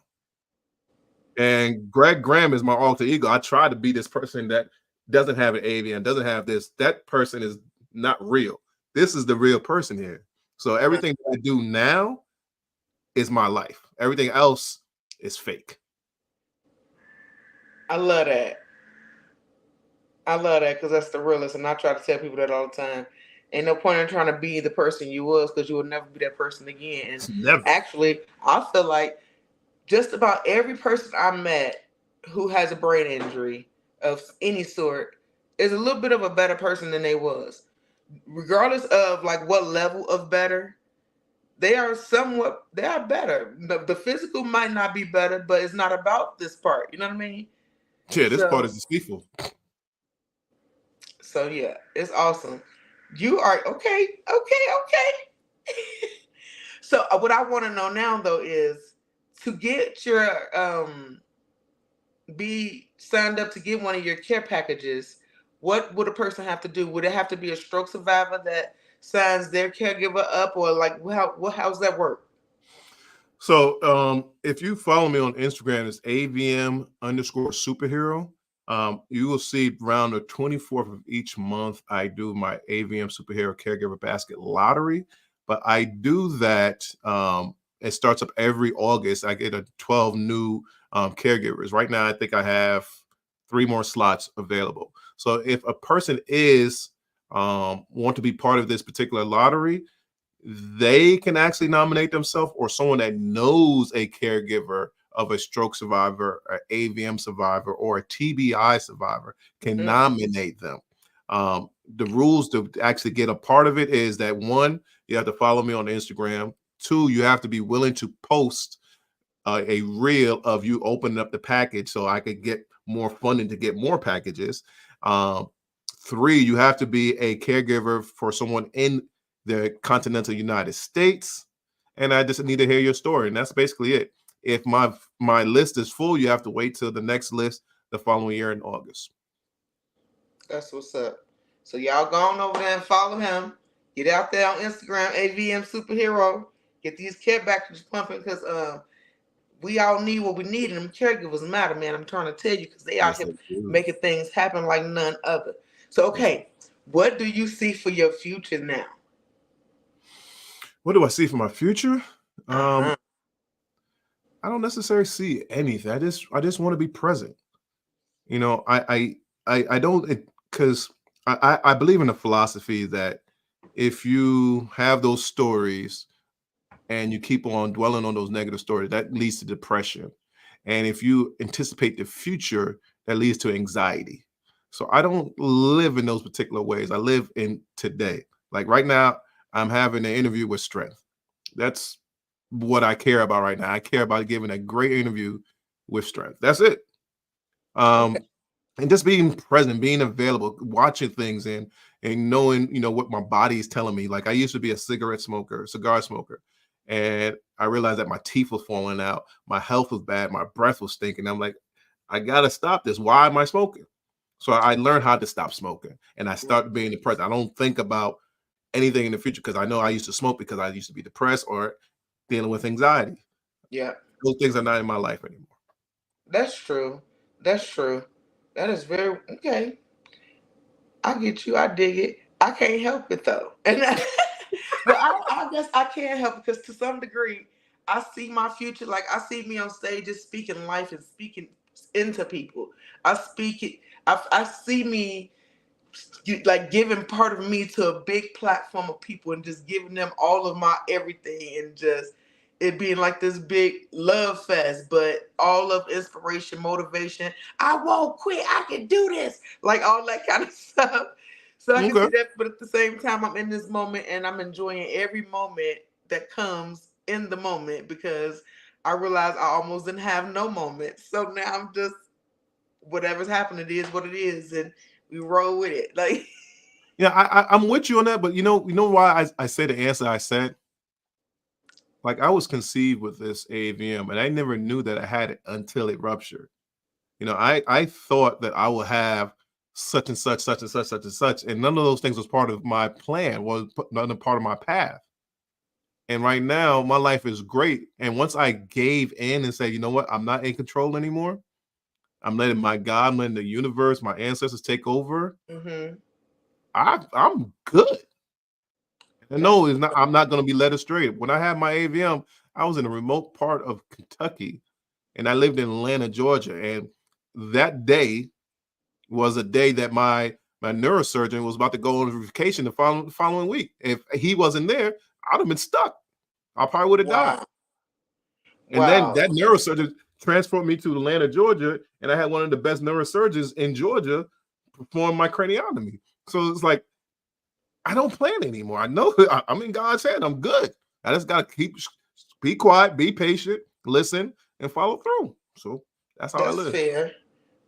[SPEAKER 2] And Greg Graham is my alter ego. I try to be this person that doesn't have an AVN, doesn't have this. That person is not real. This is the real person here. So everything that I do now is my life. Everything else is fake.
[SPEAKER 3] I love that. I love that because that's the realest, and I try to tell people that all the time. Ain't no point in trying to be the person you was because you will never be that person again. And
[SPEAKER 2] Never.
[SPEAKER 3] actually, I feel like just about every person I met who has a brain injury of any sort is a little bit of a better person than they was, regardless of like what level of better. They are better. The physical might not be better, but it's not about this part. You know what I mean?
[SPEAKER 2] Yeah, this part
[SPEAKER 3] So
[SPEAKER 2] is deceitful.
[SPEAKER 3] So yeah, it's awesome. You are okay, okay, okay. So what I want to know now though is to get your be signed up to get one of your care packages. What would a person have to do? Would it have to be a stroke survivor that signs their caregiver up, or like how's that work?
[SPEAKER 2] So if you follow me on Instagram, it's AVM underscore superhero. You will see around the 24th of each month, I do my AVM superhero caregiver basket lottery. But I do that, it starts up every August. I get a 12 new caregivers. Right now, I think I have 3 more slots available. So if a person is want to be part of this particular lottery, they can actually nominate themselves, or someone that knows a caregiver of a stroke survivor, an AVM survivor, or a TBI survivor can
[SPEAKER 3] Mm-hmm.
[SPEAKER 2] nominate them. The rules to actually get a part of it is that, one, you have to follow me on Instagram. Two, you have to be willing to post a reel of you opening up the package so I could get more funding to get more packages. Um, Three, you have to be a caregiver for someone in the continental United States. And I just need to hear your story. And that's basically it. If my list is full, you have to wait till the next list the following year in August.
[SPEAKER 3] That's what's up. So y'all go on over there and follow him. Get out there on Instagram, AVM Superhero. Get these care packages pumping because we all need what we need, and them caregivers matter, man. I'm trying to tell you because they out
[SPEAKER 2] Yes,
[SPEAKER 3] here
[SPEAKER 2] they do.
[SPEAKER 3] making things happen like none other. So,
[SPEAKER 2] Yes.
[SPEAKER 3] okay, what do you see for your future now?
[SPEAKER 2] What do I see for my future?
[SPEAKER 3] Uh
[SPEAKER 2] Um,
[SPEAKER 3] huh.
[SPEAKER 2] I don't necessarily see anything. I just want to be present. You know, I don't, because I believe in the philosophy that if you have those stories and you keep on dwelling on those negative stories, that leads to depression. And if you anticipate the future, that leads to anxiety. So I don't live in those particular ways. I live in today. Like right now, I'm having an interview with strength. That's what I care about right now. I care about giving a great interview with strength. That's it.
[SPEAKER 3] Okay.
[SPEAKER 2] Um, and just being present, being available, watching things, and knowing, what my body is telling me. Like I used to be a cigar smoker, and I realized that my teeth were falling out, my health was bad, my breath was stinking. I'm like, I gotta stop this. Why am I smoking? So I learned how to stop smoking, and I started being the present. I don't think about anything in the future because I know I used to smoke because I used to be depressed or dealing with anxiety.
[SPEAKER 3] Yeah,
[SPEAKER 2] Those things are not in my life anymore.
[SPEAKER 3] that's true. That's true. That is very okay. I get you. I dig it. I can't help it though. And but I guess I can't help it because to some degree, I see my future. Like I see me on stages speaking life and speaking into people. I speak it. I see me like giving part of me to a big platform of people and just giving them all of my everything and just it being like this big love fest, but all of inspiration, motivation. I won't quit. I can do this. Like all that kind of stuff. So I can
[SPEAKER 2] Okay.
[SPEAKER 3] see that, but at the same time, I'm in this moment and I'm enjoying every moment that comes in the moment because I realize I almost didn't have no moment. So now I'm just whatever's happening, it is what it is, and we roll with it. Like
[SPEAKER 2] Yeah, I'm with you on that, but you know why I say the answer I said? Like I was conceived with this AVM and I never knew that I had it until it ruptured. I thought that I would have such and such, such and such, such and such, and none of those things was part of my plan, was none of part of my path. And right now, my life is great. And once I gave in and said, you know what, I'm not in control anymore. I'm letting my God, I'm letting the universe, my ancestors take over.
[SPEAKER 3] mm-hmm.
[SPEAKER 2] I'm good. And
[SPEAKER 3] That's
[SPEAKER 2] no, it's not. I'm not going to be led astray. When I had my AVM, I was in a remote part of Kentucky, and I lived in Atlanta, Georgia. And that day was a day that my neurosurgeon was about to go on vacation the following week. If he wasn't there, I'd have been stuck. I probably would have died.
[SPEAKER 3] wow.
[SPEAKER 2] And then
[SPEAKER 3] Wow.
[SPEAKER 2] that neurosurgeon transferred me to Atlanta, Georgia, and I had one of the best neurosurgeons in Georgia perform my craniotomy. So it's like I don't plan anymore. I know I'm in God's hand. I'm good. I just gotta be quiet, be patient, listen, and follow through. So that's how I
[SPEAKER 3] That's
[SPEAKER 2] live.
[SPEAKER 3] fair.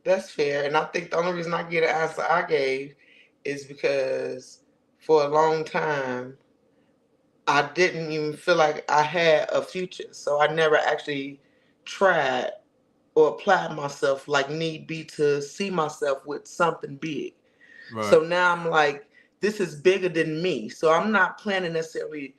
[SPEAKER 3] That's fair. And I think the only reason I get an answer I gave is because for a long time I didn't even feel like I had a future. So I never actually tried or applied myself like need be to see myself with something big.
[SPEAKER 2] Right,
[SPEAKER 3] So now I'm like, this is bigger than me. So I'm not planning necessarily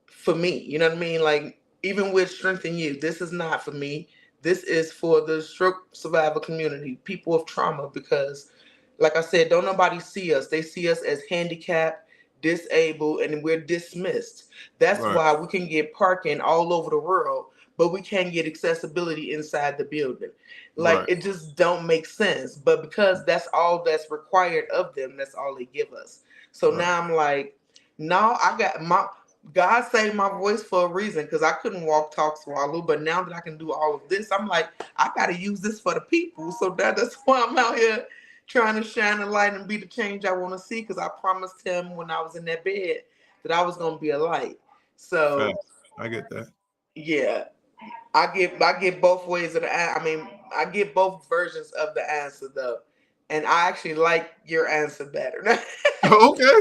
[SPEAKER 3] for me. You know what I mean? Like even with Strengthen You, this is not for me. This is for the stroke survivor community, people of trauma, because like I said, don't nobody see us. They see us as handicapped, disabled, and we're dismissed. That's
[SPEAKER 2] right,
[SPEAKER 3] why we can get parking all over the world, but we can't get accessibility inside the building. Like
[SPEAKER 2] right,
[SPEAKER 3] it just don't make sense. But because that's all that's required of them, that's all they give us. So
[SPEAKER 2] right.
[SPEAKER 3] now I'm like, no, I got my God saved my voice for a reason because I couldn't walk, talk, swallow. But now that I can do all of this, I'm like, I got to use this for the people. So that's why I'm out here trying to shine the light and be the change I want to see because I promised him when I was in that bed that I was going to be a light. So,
[SPEAKER 2] Facts. I get that.
[SPEAKER 3] yeah, I get both ways of the I mean, I get both versions of the answer though. And I actually like your answer better.
[SPEAKER 2] Okay.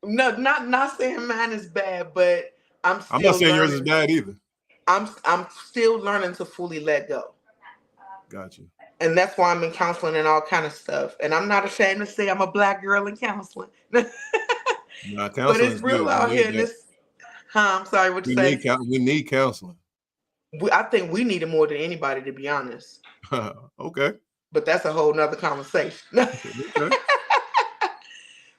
[SPEAKER 3] No, not saying mine is bad, but I'm
[SPEAKER 2] I'm not
[SPEAKER 3] still
[SPEAKER 2] saying yours is
[SPEAKER 3] learning.
[SPEAKER 2] bad either.
[SPEAKER 3] I'm still learning to fully let go.
[SPEAKER 2] Got you.
[SPEAKER 3] And that's why I'm in counseling and all kind of stuff. And I'm not ashamed to say I'm a black girl in counseling. But
[SPEAKER 2] Nah, counseling
[SPEAKER 3] it's
[SPEAKER 2] is good.
[SPEAKER 3] real
[SPEAKER 2] We
[SPEAKER 3] out here
[SPEAKER 2] need
[SPEAKER 3] in
[SPEAKER 2] that.
[SPEAKER 3] this I'm sorry, what you say?
[SPEAKER 2] We need counseling.
[SPEAKER 3] I think we need it more than anybody to be honest.
[SPEAKER 2] Okay.
[SPEAKER 3] But that's a whole nother conversation.
[SPEAKER 2] Okay.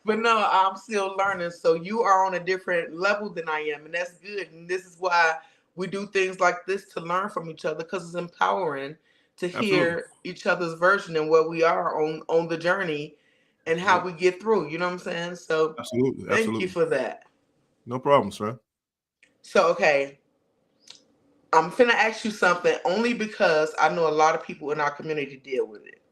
[SPEAKER 3] But no, I'm still learning. So you are on a different level than I am, and that's good. And this is why we do things like this to learn from each other because it's empowering to
[SPEAKER 2] Absolutely.
[SPEAKER 3] hear each other's version and where we are on the journey and how
[SPEAKER 2] Absolutely.
[SPEAKER 3] we get through. You know what I'm saying? So
[SPEAKER 2] Absolutely.
[SPEAKER 3] thank you
[SPEAKER 2] Absolutely.
[SPEAKER 3] for that.
[SPEAKER 2] No problem, sir.
[SPEAKER 3] So okay, I'm finna ask you something only because I know a lot of people in our community deal with it.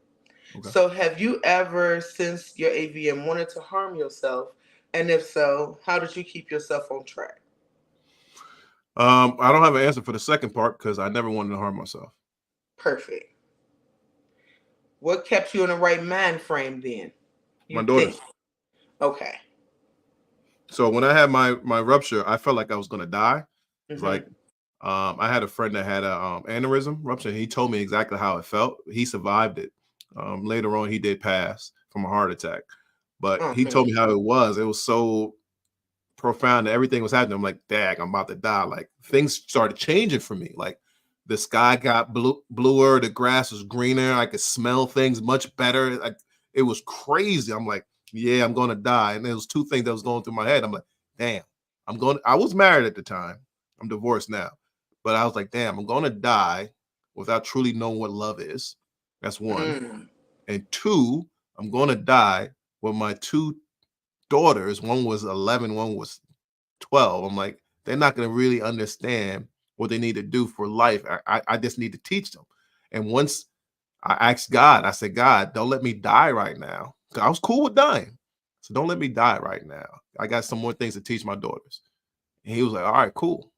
[SPEAKER 2] Okay.
[SPEAKER 3] So, have you ever, since your AVM, wanted to harm yourself? And if so, how did you keep yourself on track?
[SPEAKER 2] I don't have an answer for the second part because I never wanted to harm myself.
[SPEAKER 3] Perfect. What kept you in the right mind frame then? You
[SPEAKER 2] My
[SPEAKER 3] think?
[SPEAKER 2] daughters.
[SPEAKER 3] Okay.
[SPEAKER 2] So when I had my rupture, I felt like I was gonna die. It's like
[SPEAKER 3] Mm-hmm.
[SPEAKER 2] I had a friend that had a aneurysm rupture. He told me exactly how it felt. He survived it. Later on, he did pass from a heart attack, but
[SPEAKER 3] Oh
[SPEAKER 2] he told
[SPEAKER 3] man.
[SPEAKER 2] me how it was. It was so profound that everything was happening. I'm like, dag, I'm about to die. Like things started changing for me. Like the sky got bluer, the grass was greener. I could smell things much better. Like it was crazy. I'm like, yeah, I'm gonna die. And there was two things that was going through my head. I'm like, damn, I was married at the time. I'm divorced now. But I was like, damn, I'm gonna die without truly knowing what love is. That's one.
[SPEAKER 3] Mm.
[SPEAKER 2] And two, I'm gonna die with my two daughters. One was 11, one was 12. I'm like, they're not gonna really understand what they need to do for life. I just need to teach them. And once I asked God, I said, God, don't let me die right now. 'Cause I was cool with dying. So don't let me die right now. I got some more things to teach my daughters. And he was like, all right, cool.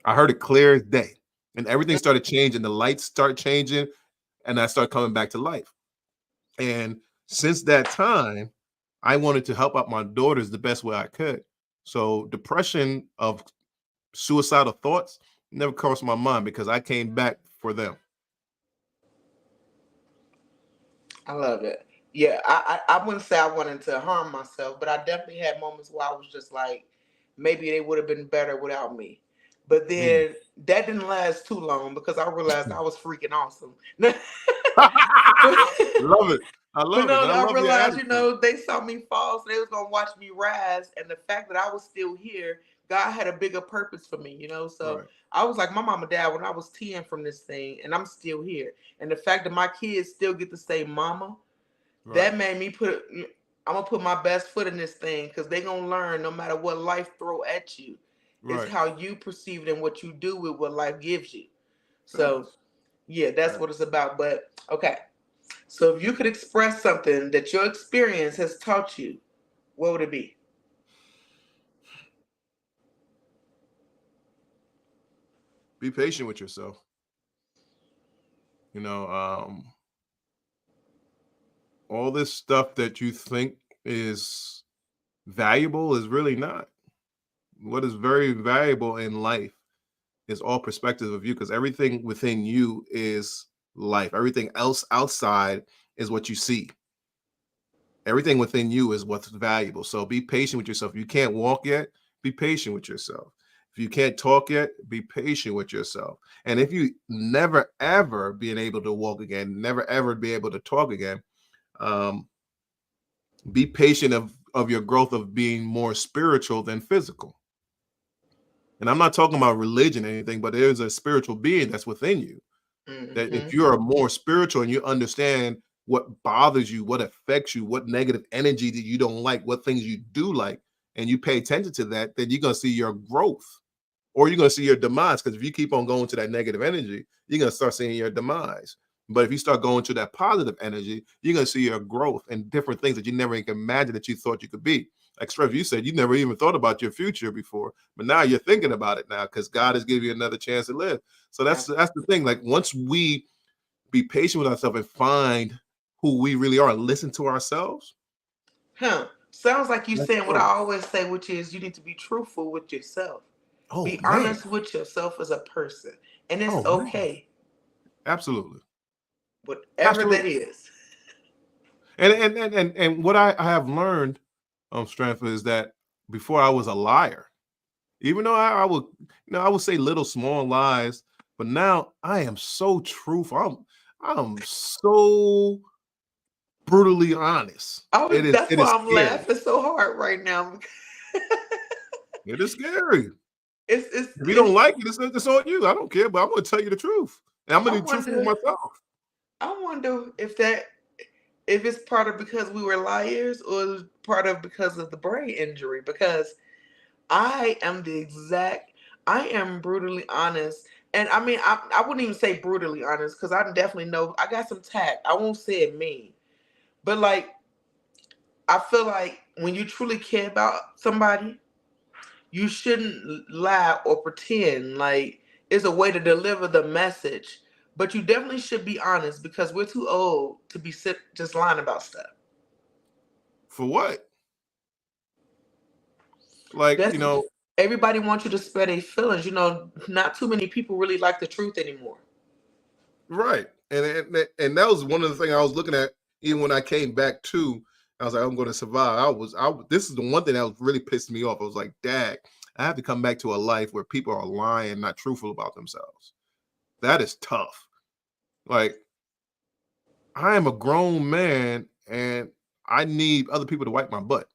[SPEAKER 2] I heard it clear as day. And everything started changing. The lights started changing. And I started coming back to life. And since that time, I wanted to help out my daughters the best way I could. So depression of suicidal thoughts never crossed my mind because I came back for them.
[SPEAKER 3] I love it. Yeah, I wouldn't say I wanted to harm myself, but I definitely had moments where I was just like, maybe they would have been better without me. But
[SPEAKER 2] Mm.
[SPEAKER 3] then that didn't last too long because I realized I was freaking awesome. but
[SPEAKER 2] Love it. I
[SPEAKER 3] But
[SPEAKER 2] love it.
[SPEAKER 3] no,
[SPEAKER 2] And I
[SPEAKER 3] I
[SPEAKER 2] love your
[SPEAKER 3] realized,
[SPEAKER 2] attitude.
[SPEAKER 3] they saw me fall, so they was gonna watch me rise. And the fact that I was still here, God had a bigger purpose for me. So
[SPEAKER 2] Right.
[SPEAKER 3] I was like my mom and dad when I was 10 from this thing, and I'm still here. And the fact that my kids still get to say mama,
[SPEAKER 2] Right.
[SPEAKER 3] that made me I'm gonna put my best foot in this thing because they gonna learn no matter what life throw at you. It's
[SPEAKER 2] Right.
[SPEAKER 3] how you perceive it and what you do with what life gives you. So
[SPEAKER 2] Facts.
[SPEAKER 3] yeah, that's what
[SPEAKER 2] Facts.
[SPEAKER 3] it's about. But okay. So if you could express something that your experience has taught you, what would it be?
[SPEAKER 2] Be patient with yourself. You know, all this stuff that you think is valuable is really not. What is very valuable in life is all perspective of you because everything within you is life. Everything else outside is what you see. Everything within you is what's valuable. So be patient with yourself. If you can't walk yet, be patient with yourself. If you can't talk yet, be patient with yourself. And if you never ever being able to walk again, never ever be able to talk again, um, be patient of your growth of being more spiritual than physical. And I'm not talking about religion or anything, but there's a spiritual being that's within you. That if
[SPEAKER 3] Mm-hmm.
[SPEAKER 2] you are more spiritual and you understand what bothers you, what affects you, what negative energy that you don't like, what things you do like, and you pay attention to that, then you're gonna see your growth or you're gonna see your demise. Because if you keep on going to that negative energy, you're gonna start seeing your demise. But if you start going to that positive energy, you're gonna see your growth and different things that you never even imagined that you thought you could be. Like Trev, you said you never even thought about your future before, but now you're thinking about it now because God has given you another chance to live. So that's the thing. Like once we be patient with ourselves and find who we really are and listen to ourselves.
[SPEAKER 3] Huh. Sounds like you
[SPEAKER 2] Let's
[SPEAKER 3] saying what I
[SPEAKER 2] go.
[SPEAKER 3] always say, which is you need to be truthful with yourself.
[SPEAKER 2] Oh
[SPEAKER 3] Be
[SPEAKER 2] man.
[SPEAKER 3] honest with yourself as a person. And it's
[SPEAKER 2] Oh man.
[SPEAKER 3] okay,
[SPEAKER 2] Absolutely.
[SPEAKER 3] whatever that
[SPEAKER 2] Absolutely.
[SPEAKER 3] is.
[SPEAKER 2] And what I have learned, Strength, is that before I was a liar. Even though I would, I would say little small lies, but now I am so truthful. I'm so brutally honest.
[SPEAKER 3] That's
[SPEAKER 2] It
[SPEAKER 3] why
[SPEAKER 2] is
[SPEAKER 3] I'm
[SPEAKER 2] scary.
[SPEAKER 3] laughing so hard right now.
[SPEAKER 2] It is scary.
[SPEAKER 3] It's it's
[SPEAKER 2] If you don't
[SPEAKER 3] it's
[SPEAKER 2] like it, it's on you. I don't care, but I'm going to tell you the truth, and I'm going
[SPEAKER 3] I
[SPEAKER 2] to be truthful with
[SPEAKER 3] wonder
[SPEAKER 2] myself.
[SPEAKER 3] I wonder if it's part of because we were liars or part of because of the brain injury because I am the exact. I am brutally honest, and I mean, I wouldn't even say brutally honest because I definitely know I got some tact. I won't say it mean, but like I feel like when you truly care about somebody, you shouldn't lie or pretend. Like it's a way to deliver the message, but you definitely should be honest because we're too old to be just lying about stuff.
[SPEAKER 2] For what? Like,
[SPEAKER 3] That's everybody wants you to spare their feelings. Not too many people really like the truth anymore.
[SPEAKER 2] right. And that was one of the things I was looking at even when I came back to. I was like, I'm going to survive. This is the one thing that was really pissed me off. I was like, Dad, I have to come back to a life where people are lying, not truthful about themselves. That is tough. Like, I am a grown man and I need other people to wipe my butt.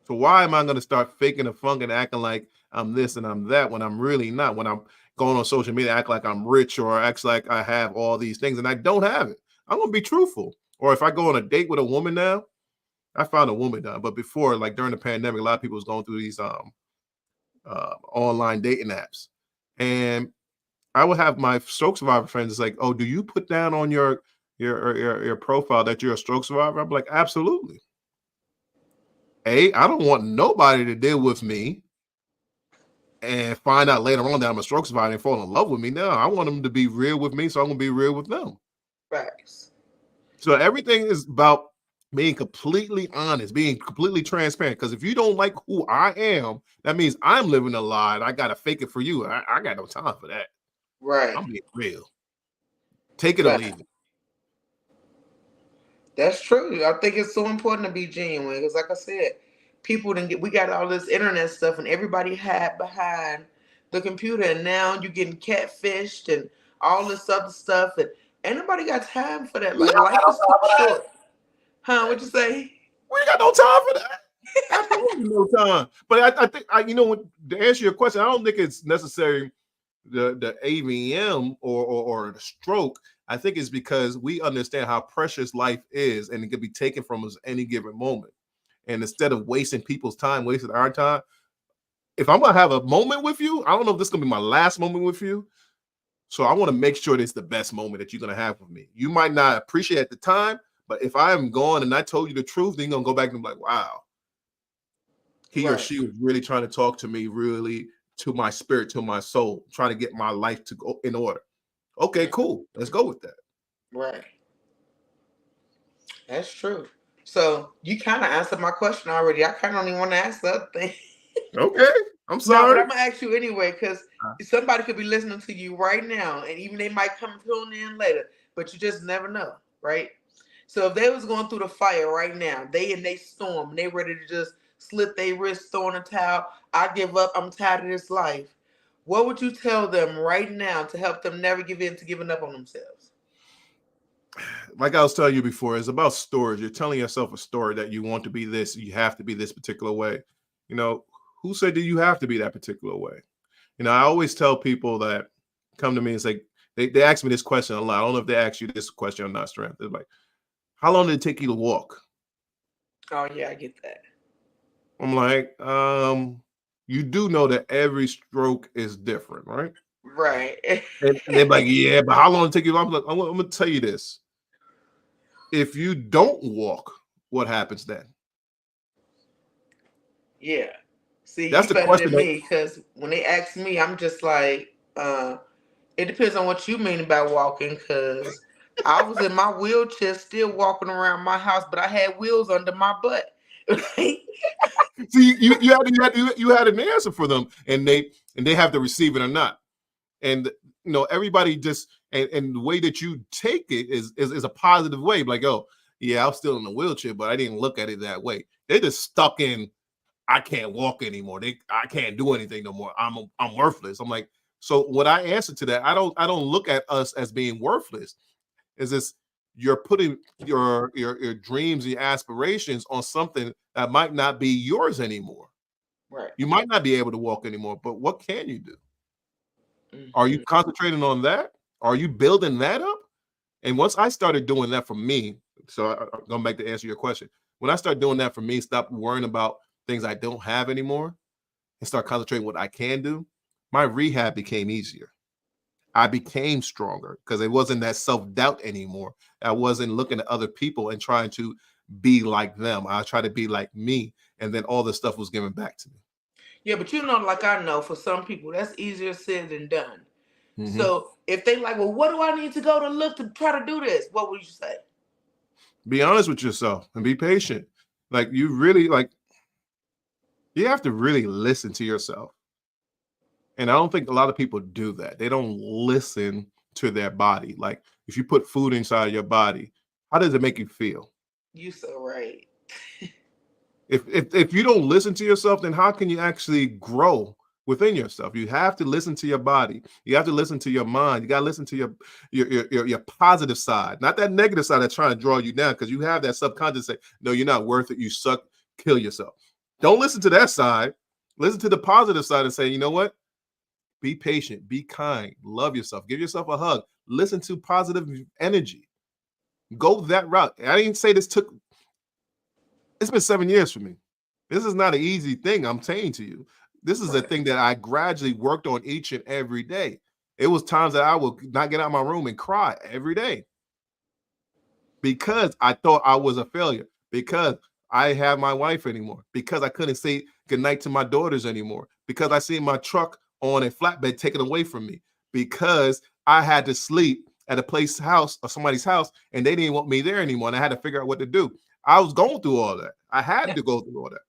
[SPEAKER 2] So why am I going to start faking the funk and acting like I'm this and I'm that when I'm really not? When I'm going on social media, act like I'm rich or act like I have all these things and I don't have it. I'm going to be truthful. Or if I go on a date with a woman now, I found a woman now, but before, like during the pandemic, a lot of people was going through these online dating apps, and I would have my stroke survivor friends. It's like, oh, do you put down on your profile that you're a stroke survivor? I'm like, absolutely. I don't want nobody to deal with me and find out later on that I'm a stroke survivor and fall in love with me. No, I want them to be real with me, so I'm gonna be real with them.
[SPEAKER 3] Facts.
[SPEAKER 2] So everything is about being completely honest, being completely transparent. Because if you don't like who I am, that means I'm living a lie and I gotta fake it for you. I got no time for that.
[SPEAKER 3] Right.
[SPEAKER 2] I'm being real. Take it or leave it.
[SPEAKER 3] That's true. I think it's so important to be genuine because, like I said, we got all this internet stuff, and everybody had behind the computer, and now you're getting catfished and all this other stuff, and ain't nobody got time for that.
[SPEAKER 2] We
[SPEAKER 3] Like
[SPEAKER 2] don't
[SPEAKER 3] life
[SPEAKER 2] got no
[SPEAKER 3] is too
[SPEAKER 2] time for that.
[SPEAKER 3] short, huh? What you say?
[SPEAKER 2] We ain't got no time for that. Absolutely no time. But I think to answer your question, I don't think it's necessary the AVM or the stroke. I think it's because we understand how precious life is and it can be taken from us any given moment. And instead of wasting people's time, wasting our time, if I'm gonna have a moment with you, I don't know if this is gonna be my last moment with you. So I want to make sure it's the best moment that you're gonna have with me. You might not appreciate it at the time, but if I am gone and I told you the truth, then you're gonna go back and be like, wow, he or she was really trying to talk to me, really to my spirit, to my soul, trying to get my life to go in order. Okay, cool. Let's go with that.
[SPEAKER 3] Right. That's true. So you kind of answered my question already. I kind of don't even want to ask the other thing.
[SPEAKER 2] Okay, I'm
[SPEAKER 3] No, but
[SPEAKER 2] sorry.
[SPEAKER 3] I'm gonna ask you anyway because somebody could be listening to you right now, and even they might come tune in later, but you just never know, right? So if they was going through the fire right now, they storm, and they ready to just slit their wrist, throw in a towel. I give up. I'm tired of this life. What would you tell them right now to help them never give in to giving up on themselves?
[SPEAKER 2] Like I was telling you before, it's about stories. You're telling yourself a story that you want to be this, you have to be this particular way. You know, who said that you have to be that particular way? I always tell people that come to me and say, they ask me this question a lot. I don't know if they ask you this question or not, Strength. They're like, how long did it take you to walk?
[SPEAKER 3] Oh yeah, I get that.
[SPEAKER 2] I'm like, you do know that every stroke is different, right?
[SPEAKER 3] Right.
[SPEAKER 2] And they're like, yeah, but how long did it take you? I'm like, I'm gonna tell you this. If you don't walk, what happens then?
[SPEAKER 3] Yeah. See,
[SPEAKER 2] That's
[SPEAKER 3] you
[SPEAKER 2] the
[SPEAKER 3] better
[SPEAKER 2] question.
[SPEAKER 3] than me because when they ask me, I'm just like, it depends on what you mean by walking. Because I was in my wheelchair, still walking around my house, but I had wheels under my butt.
[SPEAKER 2] See, you had an answer for them, and they have to receive it or not. And everybody just and the way that you take it is a positive way. Like, oh yeah, I'm still in the wheelchair, but I didn't look at it that way. They're just stuck in. I can't walk anymore. I can't do anything no more. I'm worthless. I'm like, so when I answer to that, I don't look at us as being worthless. Is this you're putting your dreams and your aspirations on something that might not be yours anymore.
[SPEAKER 3] Right.
[SPEAKER 2] You might not be able to walk anymore, but what can you do? Are you
[SPEAKER 3] Mm-hmm.
[SPEAKER 2] concentrating on that? Are you building that up? And once I started doing that for me, so I'm going back to answer your question. When I start doing that for me, stop worrying about things I don't have anymore and start concentrating what I can do, my rehab became easier. I became stronger because it wasn't that self-doubt anymore. I wasn't looking at other people and trying to be like them. I tried to be like me, and then all the stuff was given back to me.
[SPEAKER 3] Yeah, but like I know, for some people, that's easier said than done.
[SPEAKER 2] Mm-hmm.
[SPEAKER 3] So if they like, well, what do I need to go to look to try to do this? What would you say?
[SPEAKER 2] Be honest with yourself and be patient. Like you have to really listen to yourself. And I don't think a lot of people do that. They don't listen to their body. Like if you put food inside your body, how does it make you feel?
[SPEAKER 3] You so right.
[SPEAKER 2] If you don't listen to yourself, then how can you actually grow within yourself. You have to listen to your body. You have to listen to your mind. You got to listen to your positive side, not that negative side that's trying to draw you down, because you have that subconscious say, no, you're not worth it. You suck. Kill yourself. Don't listen to that side. Listen to the positive side and say, you know what? Be patient, be kind, love yourself, give yourself a hug, listen to positive energy. Go that route. I didn't say it's been 7 years for me. This is not an easy thing, I'm saying to you. This is a thing that I gradually worked on each and every day. It was times that I would not get out of my room and cry every day because I thought I was a failure, because I have my wife anymore, because I couldn't say goodnight to my daughters anymore, because I seen my truck on a flatbed taken away from me, because I had to sleep at a house or somebody's house and they didn't want me there anymore. And I had to figure out what to do. I was going through all that. I had to go through all that.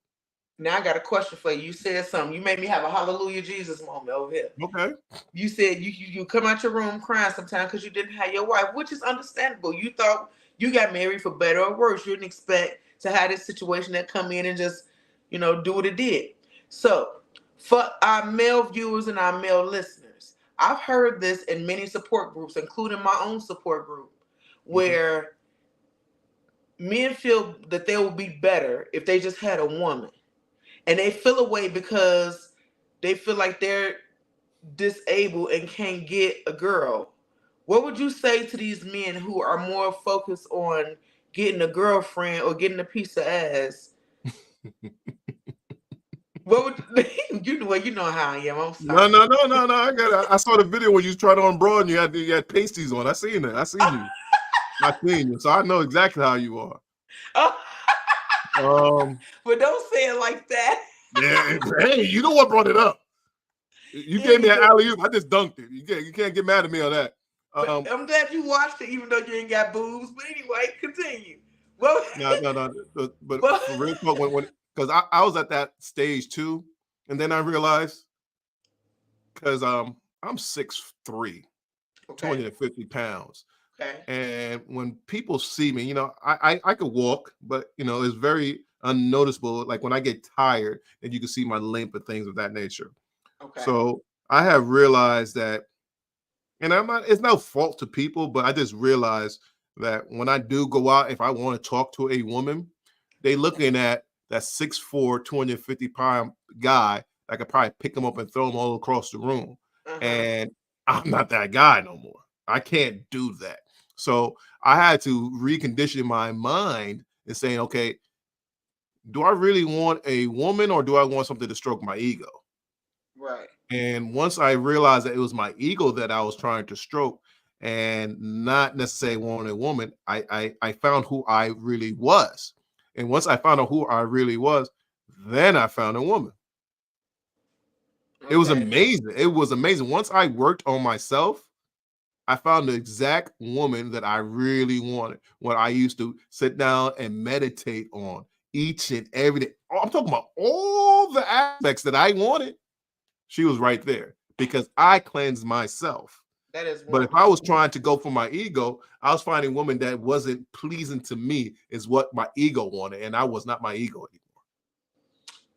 [SPEAKER 3] Now I got a question for you. You said something. You made me have a hallelujah Jesus moment over here.
[SPEAKER 2] Okay.
[SPEAKER 3] You said you come out your room crying sometimes because you didn't have your wife, which is understandable. You thought you got married for better or worse. You didn't expect to have this situation that come in and just, do what it did. So for our male viewers and our male listeners, I've heard this in many support groups, including my own support group, where men feel that they will be better if they just had a woman. And they feel away because they feel like they're disabled and can't get a girl. What would you say to these men who are more focused on getting a girlfriend or getting a piece of ass? What would you know how I am? I'm sorry.
[SPEAKER 2] No. I saw the video where you was trying on broad and you had pasties on. I seen it. I seen you. I seen you. So I know exactly how you are.
[SPEAKER 3] But don't say it like that.
[SPEAKER 2] Yeah, hey, you know what brought it up? You gave me an alley-oop. I just dunked it. You can't get mad at me on that.
[SPEAKER 3] I'm glad you watched it, even though you ain't got boobs. But anyway, continue. Well,
[SPEAKER 2] no. But for real talk, because I was at that stage too, and then I realized, because I'm 6'3", 250 pounds.
[SPEAKER 3] Okay.
[SPEAKER 2] And when people see me, I could walk, but it's very unnoticeable. Like when I get tired, and you can see my limp and things of that nature.
[SPEAKER 3] Okay.
[SPEAKER 2] So I have realized that, and it's no fault to people, but I just realized that when I do go out, if I want to talk to a woman, they looking at that 6'4", 250-pound guy. I could probably pick him up and throw him all across the room. And I'm not that guy no more. I can't do that. So I had to recondition my mind and saying, okay, do I really want a woman, or do I want something to stroke my ego?
[SPEAKER 3] Right.
[SPEAKER 2] And once I realized that it was my ego that I was trying to stroke and not necessarily wanting a woman, I found who I really was. And once I found out who I really was, then I found a woman. Okay. It was amazing. It was amazing. Once I worked on myself, I found the exact woman that I really wanted, what I used to sit down and meditate on each and every day. I'm talking about all the aspects that I wanted. She was right there because I cleansed myself.
[SPEAKER 3] That is wonderful.
[SPEAKER 2] But if I was trying to go for my ego, I was finding a woman that wasn't pleasing to me, is what my ego wanted, and I was not my ego anymore.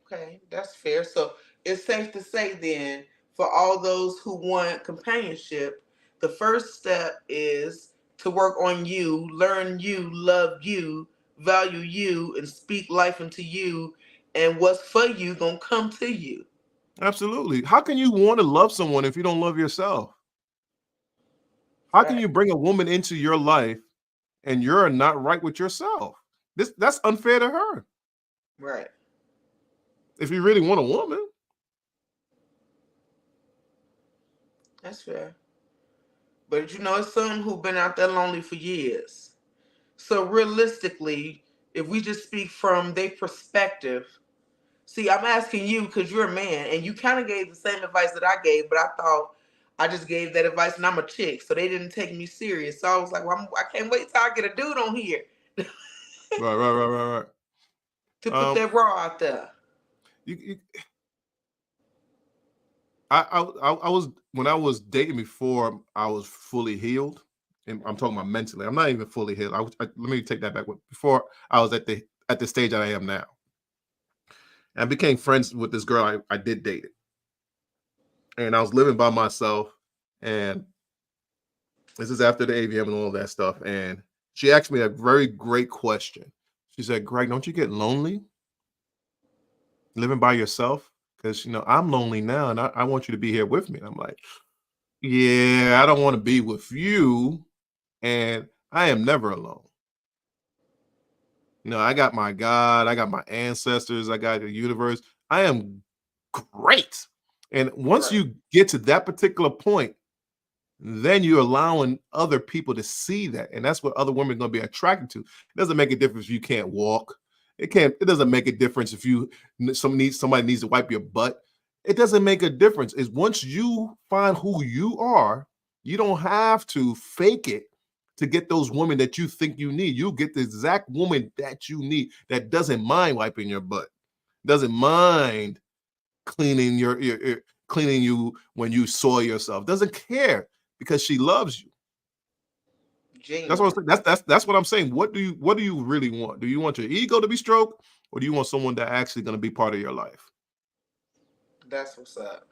[SPEAKER 3] Okay, that's fair. So it's safe to say then, for all those who want companionship, the first step is to work on you, learn you, love you, value you, and speak life into you. And what's for you gonna come to you.
[SPEAKER 2] Absolutely. How can you want to love someone if you don't love yourself? How can you bring a woman into your life and you're not right with yourself? That's unfair to her.
[SPEAKER 3] Right.
[SPEAKER 2] If you really want a woman.
[SPEAKER 3] That's fair. But it's someone who's been out there lonely for years. So realistically, if we just speak from their perspective, see, I'm asking you because you're a man, and you kind of gave the same advice that I gave, but I thought I just gave that advice, and I'm a chick, so they didn't take me serious. So I was like, well, I can't wait till I get a dude on here.
[SPEAKER 2] Right.
[SPEAKER 3] To put that raw out there.
[SPEAKER 2] I was, when I was dating before, I was fully healed, and I'm talking about mentally. I'm not even fully healed. Let me take that back. Before, I was at the stage that I am now. I became friends with this girl I did date. and I was living by myself, and this is after the AVM and all that stuff. And she asked me a very great question. She said, "Greg, don't you get lonely living by yourself? Because I'm lonely now, and I want you to be here with me." And I'm like, "Yeah, I don't want to be with you, and I am never alone. I got my God, I got my ancestors, I got the universe. I am great." And once
[SPEAKER 3] Right.
[SPEAKER 2] you get to that particular point, then you're allowing other people to see that. And that's what other women are going to be attracted to. It doesn't make a difference if you can't walk. It doesn't make a difference if somebody needs to wipe your butt. It doesn't make a difference. Is once you find who you are, you don't have to fake it to get those women that you think you need. You get the exact woman that you need that doesn't mind wiping your butt, doesn't mind cleaning cleaning you when you soil yourself, doesn't care because she loves you. That's what
[SPEAKER 3] Genuine.
[SPEAKER 2] I'm saying. That's what I'm saying. What do you really want? Do you want your ego to be stroked, or do you want someone that actually going to be part of your life?
[SPEAKER 3] That's what's up.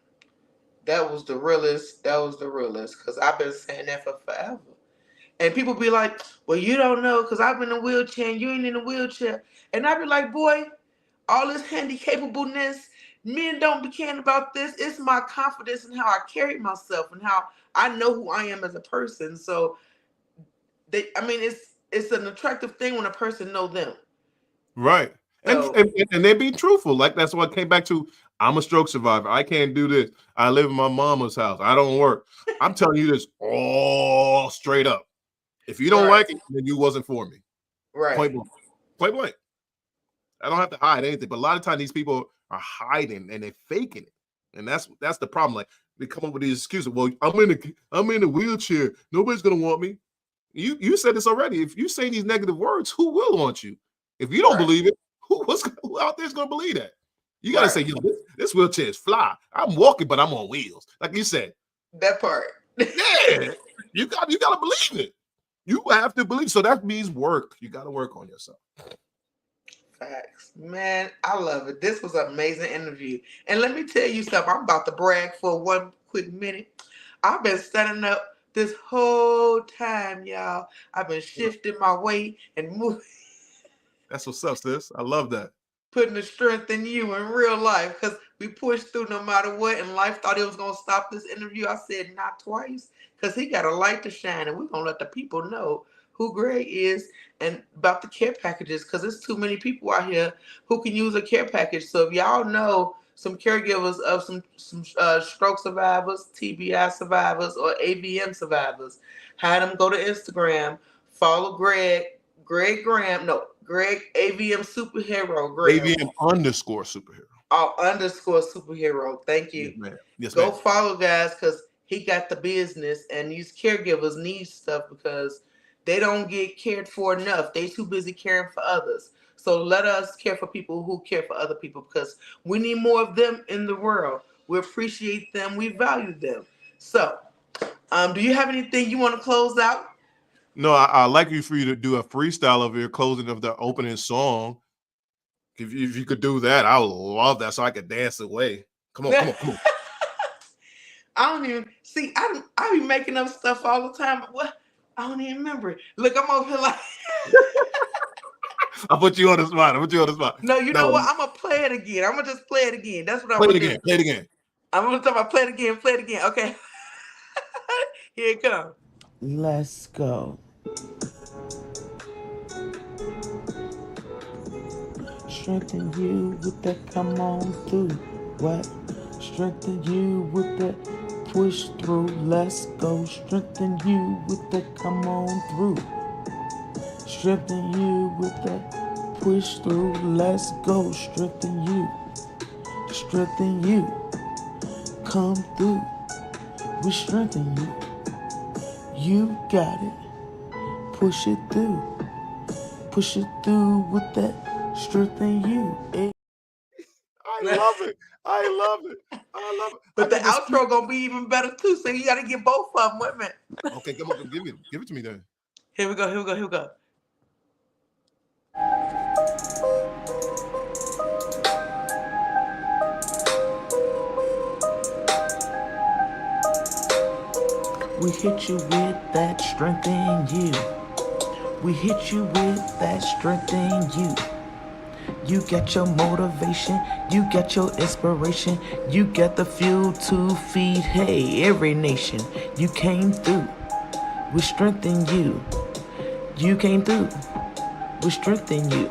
[SPEAKER 3] That was the realest. That was the realest. Because I've been saying that for forever. And people be like, well, you don't know because I've been in a wheelchair and you ain't in a wheelchair. And I be like, boy, all this handicapableness, men don't be caring about this. It's my confidence in how I carry myself and how I know who I am as a person. So it's an attractive thing when a person know them.
[SPEAKER 2] Right. And
[SPEAKER 3] So
[SPEAKER 2] and, and they be truthful. Like that's what I came back to. I'm a stroke survivor. I can't do this. I live in my mama's house. I don't work. I'm telling you this all straight up. If you don't
[SPEAKER 3] right,
[SPEAKER 2] like it, then you wasn't for me.
[SPEAKER 3] right.
[SPEAKER 2] Point blank. Point blank. I don't have to hide anything. But a lot of times these people are hiding and they're faking it. And that's the problem. Like they come up with these excuses. Well, I'm in a wheelchair. Nobody's gonna want me. You said this already. If you say these negative words, who will want you? If you don't
[SPEAKER 3] Right,
[SPEAKER 2] believe it, who out there is gonna believe that? You gotta
[SPEAKER 3] right.
[SPEAKER 2] say, this wheelchair is fly. I'm walking, but I'm on wheels. Like you said.
[SPEAKER 3] That part.
[SPEAKER 2] Yeah, you gotta believe it. You have to believe. So that means work. You gotta work on yourself.
[SPEAKER 3] Facts. Man, I love it. This was an amazing interview. And let me tell you something. I'm about to brag for one quick minute. I've been standing up this whole time, y'all. I've been shifting my weight and moving,
[SPEAKER 2] That's what's up, sis. I love that.
[SPEAKER 3] putting the strength in you in real life because we pushed through no matter what. And life thought it was going to stop this interview. I said, not twice because he got a light to shine. And we're going to let the people know who Greg is and about the care packages because there's too many people out here who can use a care package. So if y'all know some caregivers of some stroke survivors, TBI survivors, or AVM survivors, have them go to Instagram, follow Greg Graham, no, Greg AVM Superhero Graham.
[SPEAKER 2] AVM underscore superhero.
[SPEAKER 3] Underscore superhero. Thank
[SPEAKER 2] Yes,
[SPEAKER 3] you.
[SPEAKER 2] ma'am. Yes,
[SPEAKER 3] Go
[SPEAKER 2] ma'am.
[SPEAKER 3] follow guys because he got the business and these caregivers need stuff because they don't get cared for enough. They too busy caring for others. So let us care for people who care for other people because we need more of them in the world. We appreciate them. We value them. So, do you have anything you want to close out?
[SPEAKER 2] No, I like for you to do a freestyle of your closing of the opening song. If you could do that, I would love that so I could dance away. Come on, come on, come on.
[SPEAKER 3] I don't even see. I be making up stuff all the time. What? I don't even remember it. Look, I'm over here like.
[SPEAKER 2] I put you on the spot. I put you on the spot.
[SPEAKER 3] No, you know
[SPEAKER 2] No,
[SPEAKER 3] what? I'm gonna play it again. I'm gonna just play it again. That's what I'm
[SPEAKER 2] play it
[SPEAKER 3] gonna do.
[SPEAKER 2] again. Play it again.
[SPEAKER 3] I'm gonna talk about play it again. Play it again. Okay. Here it comes.
[SPEAKER 1] Let's go. Strengthen you with that come on through. What? Strengthen you with that push through. Let's go. Strengthen you with that come on through. Strengthen you with that push through. Let's go. Strengthen you. Strengthen you. Come through. We strengthen you. You got it. Push it through. Push it through with that strengthen you.
[SPEAKER 2] I love it. I love it. I love it.
[SPEAKER 3] But
[SPEAKER 2] I
[SPEAKER 3] the
[SPEAKER 2] think this.
[SPEAKER 3] outro gonna be even better too. So you gotta get both of them. Wait a minute.
[SPEAKER 2] Okay, come on, give it to me then.
[SPEAKER 3] Here we go. Here we go. Here we go.
[SPEAKER 1] We hit you with that strength in you. We hit you with that strength in you. You get your motivation, you get your inspiration, you get the fuel to feed, hey, every nation. You came through, we strengthen you. You came through, we strengthen you.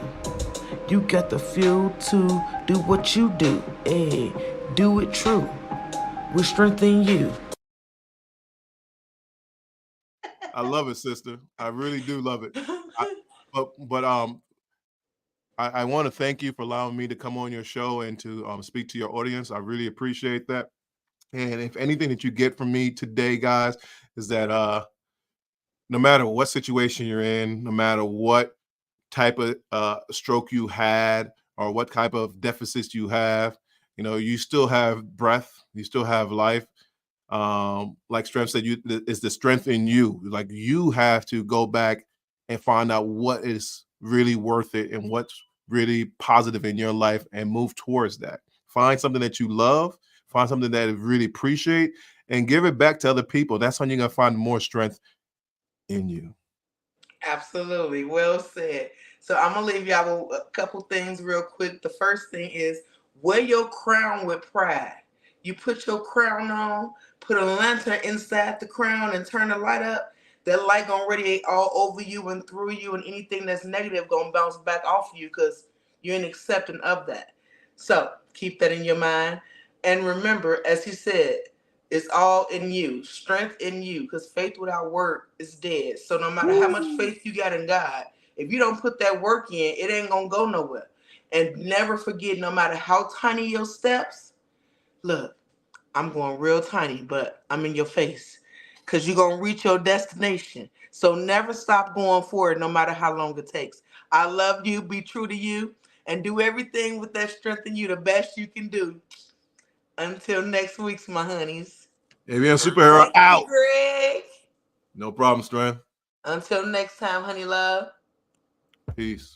[SPEAKER 1] You got the fuel to do what you do, hey, do it true. We strengthen you.
[SPEAKER 2] I love it, sister. I really do love it. I, but I want to thank you for allowing me to come on your show and to speak to your audience. I really appreciate that. And if anything that you get from me today, guys, is that no matter what situation you're in, no matter what type of stroke you had or what type of deficits you have, you still have breath, you still have life. Like Strength said, it's the strength in you. Like you have to go back and find out what is really worth it and what's really positive in your life and move towards that. Find something that you love, find something that you really appreciate, and give it back to other people. That's when you're gonna find more strength in you.
[SPEAKER 3] Absolutely. Well said. So I'm gonna leave y'all with a couple things real quick. The first thing is wear your crown with pride. You put your crown on, put a lantern inside the crown and turn the light up. That light gonna radiate all over you and through you, and anything that's negative gonna bounce back off you because you're an accepting of that. So keep that in your mind. And remember, as he said, it's all in you, strength in you, because faith without work is dead. So no matter how much faith you got in God, if you don't put that work in, it ain't gonna go nowhere. And never forget, no matter how tiny your steps, look, I'm going real tiny, but I'm in your face. Because you're gonna reach your destination. So never stop going forward, no matter how long it takes. I love you, be true to you, and do everything with that strength in you the best you can do. Until next week's, my honeys.
[SPEAKER 2] AVM Superhero
[SPEAKER 3] Thank you,
[SPEAKER 2] out.
[SPEAKER 3] Greg.
[SPEAKER 2] No problem, Strength.
[SPEAKER 3] Until next time, honey love.
[SPEAKER 2] Peace.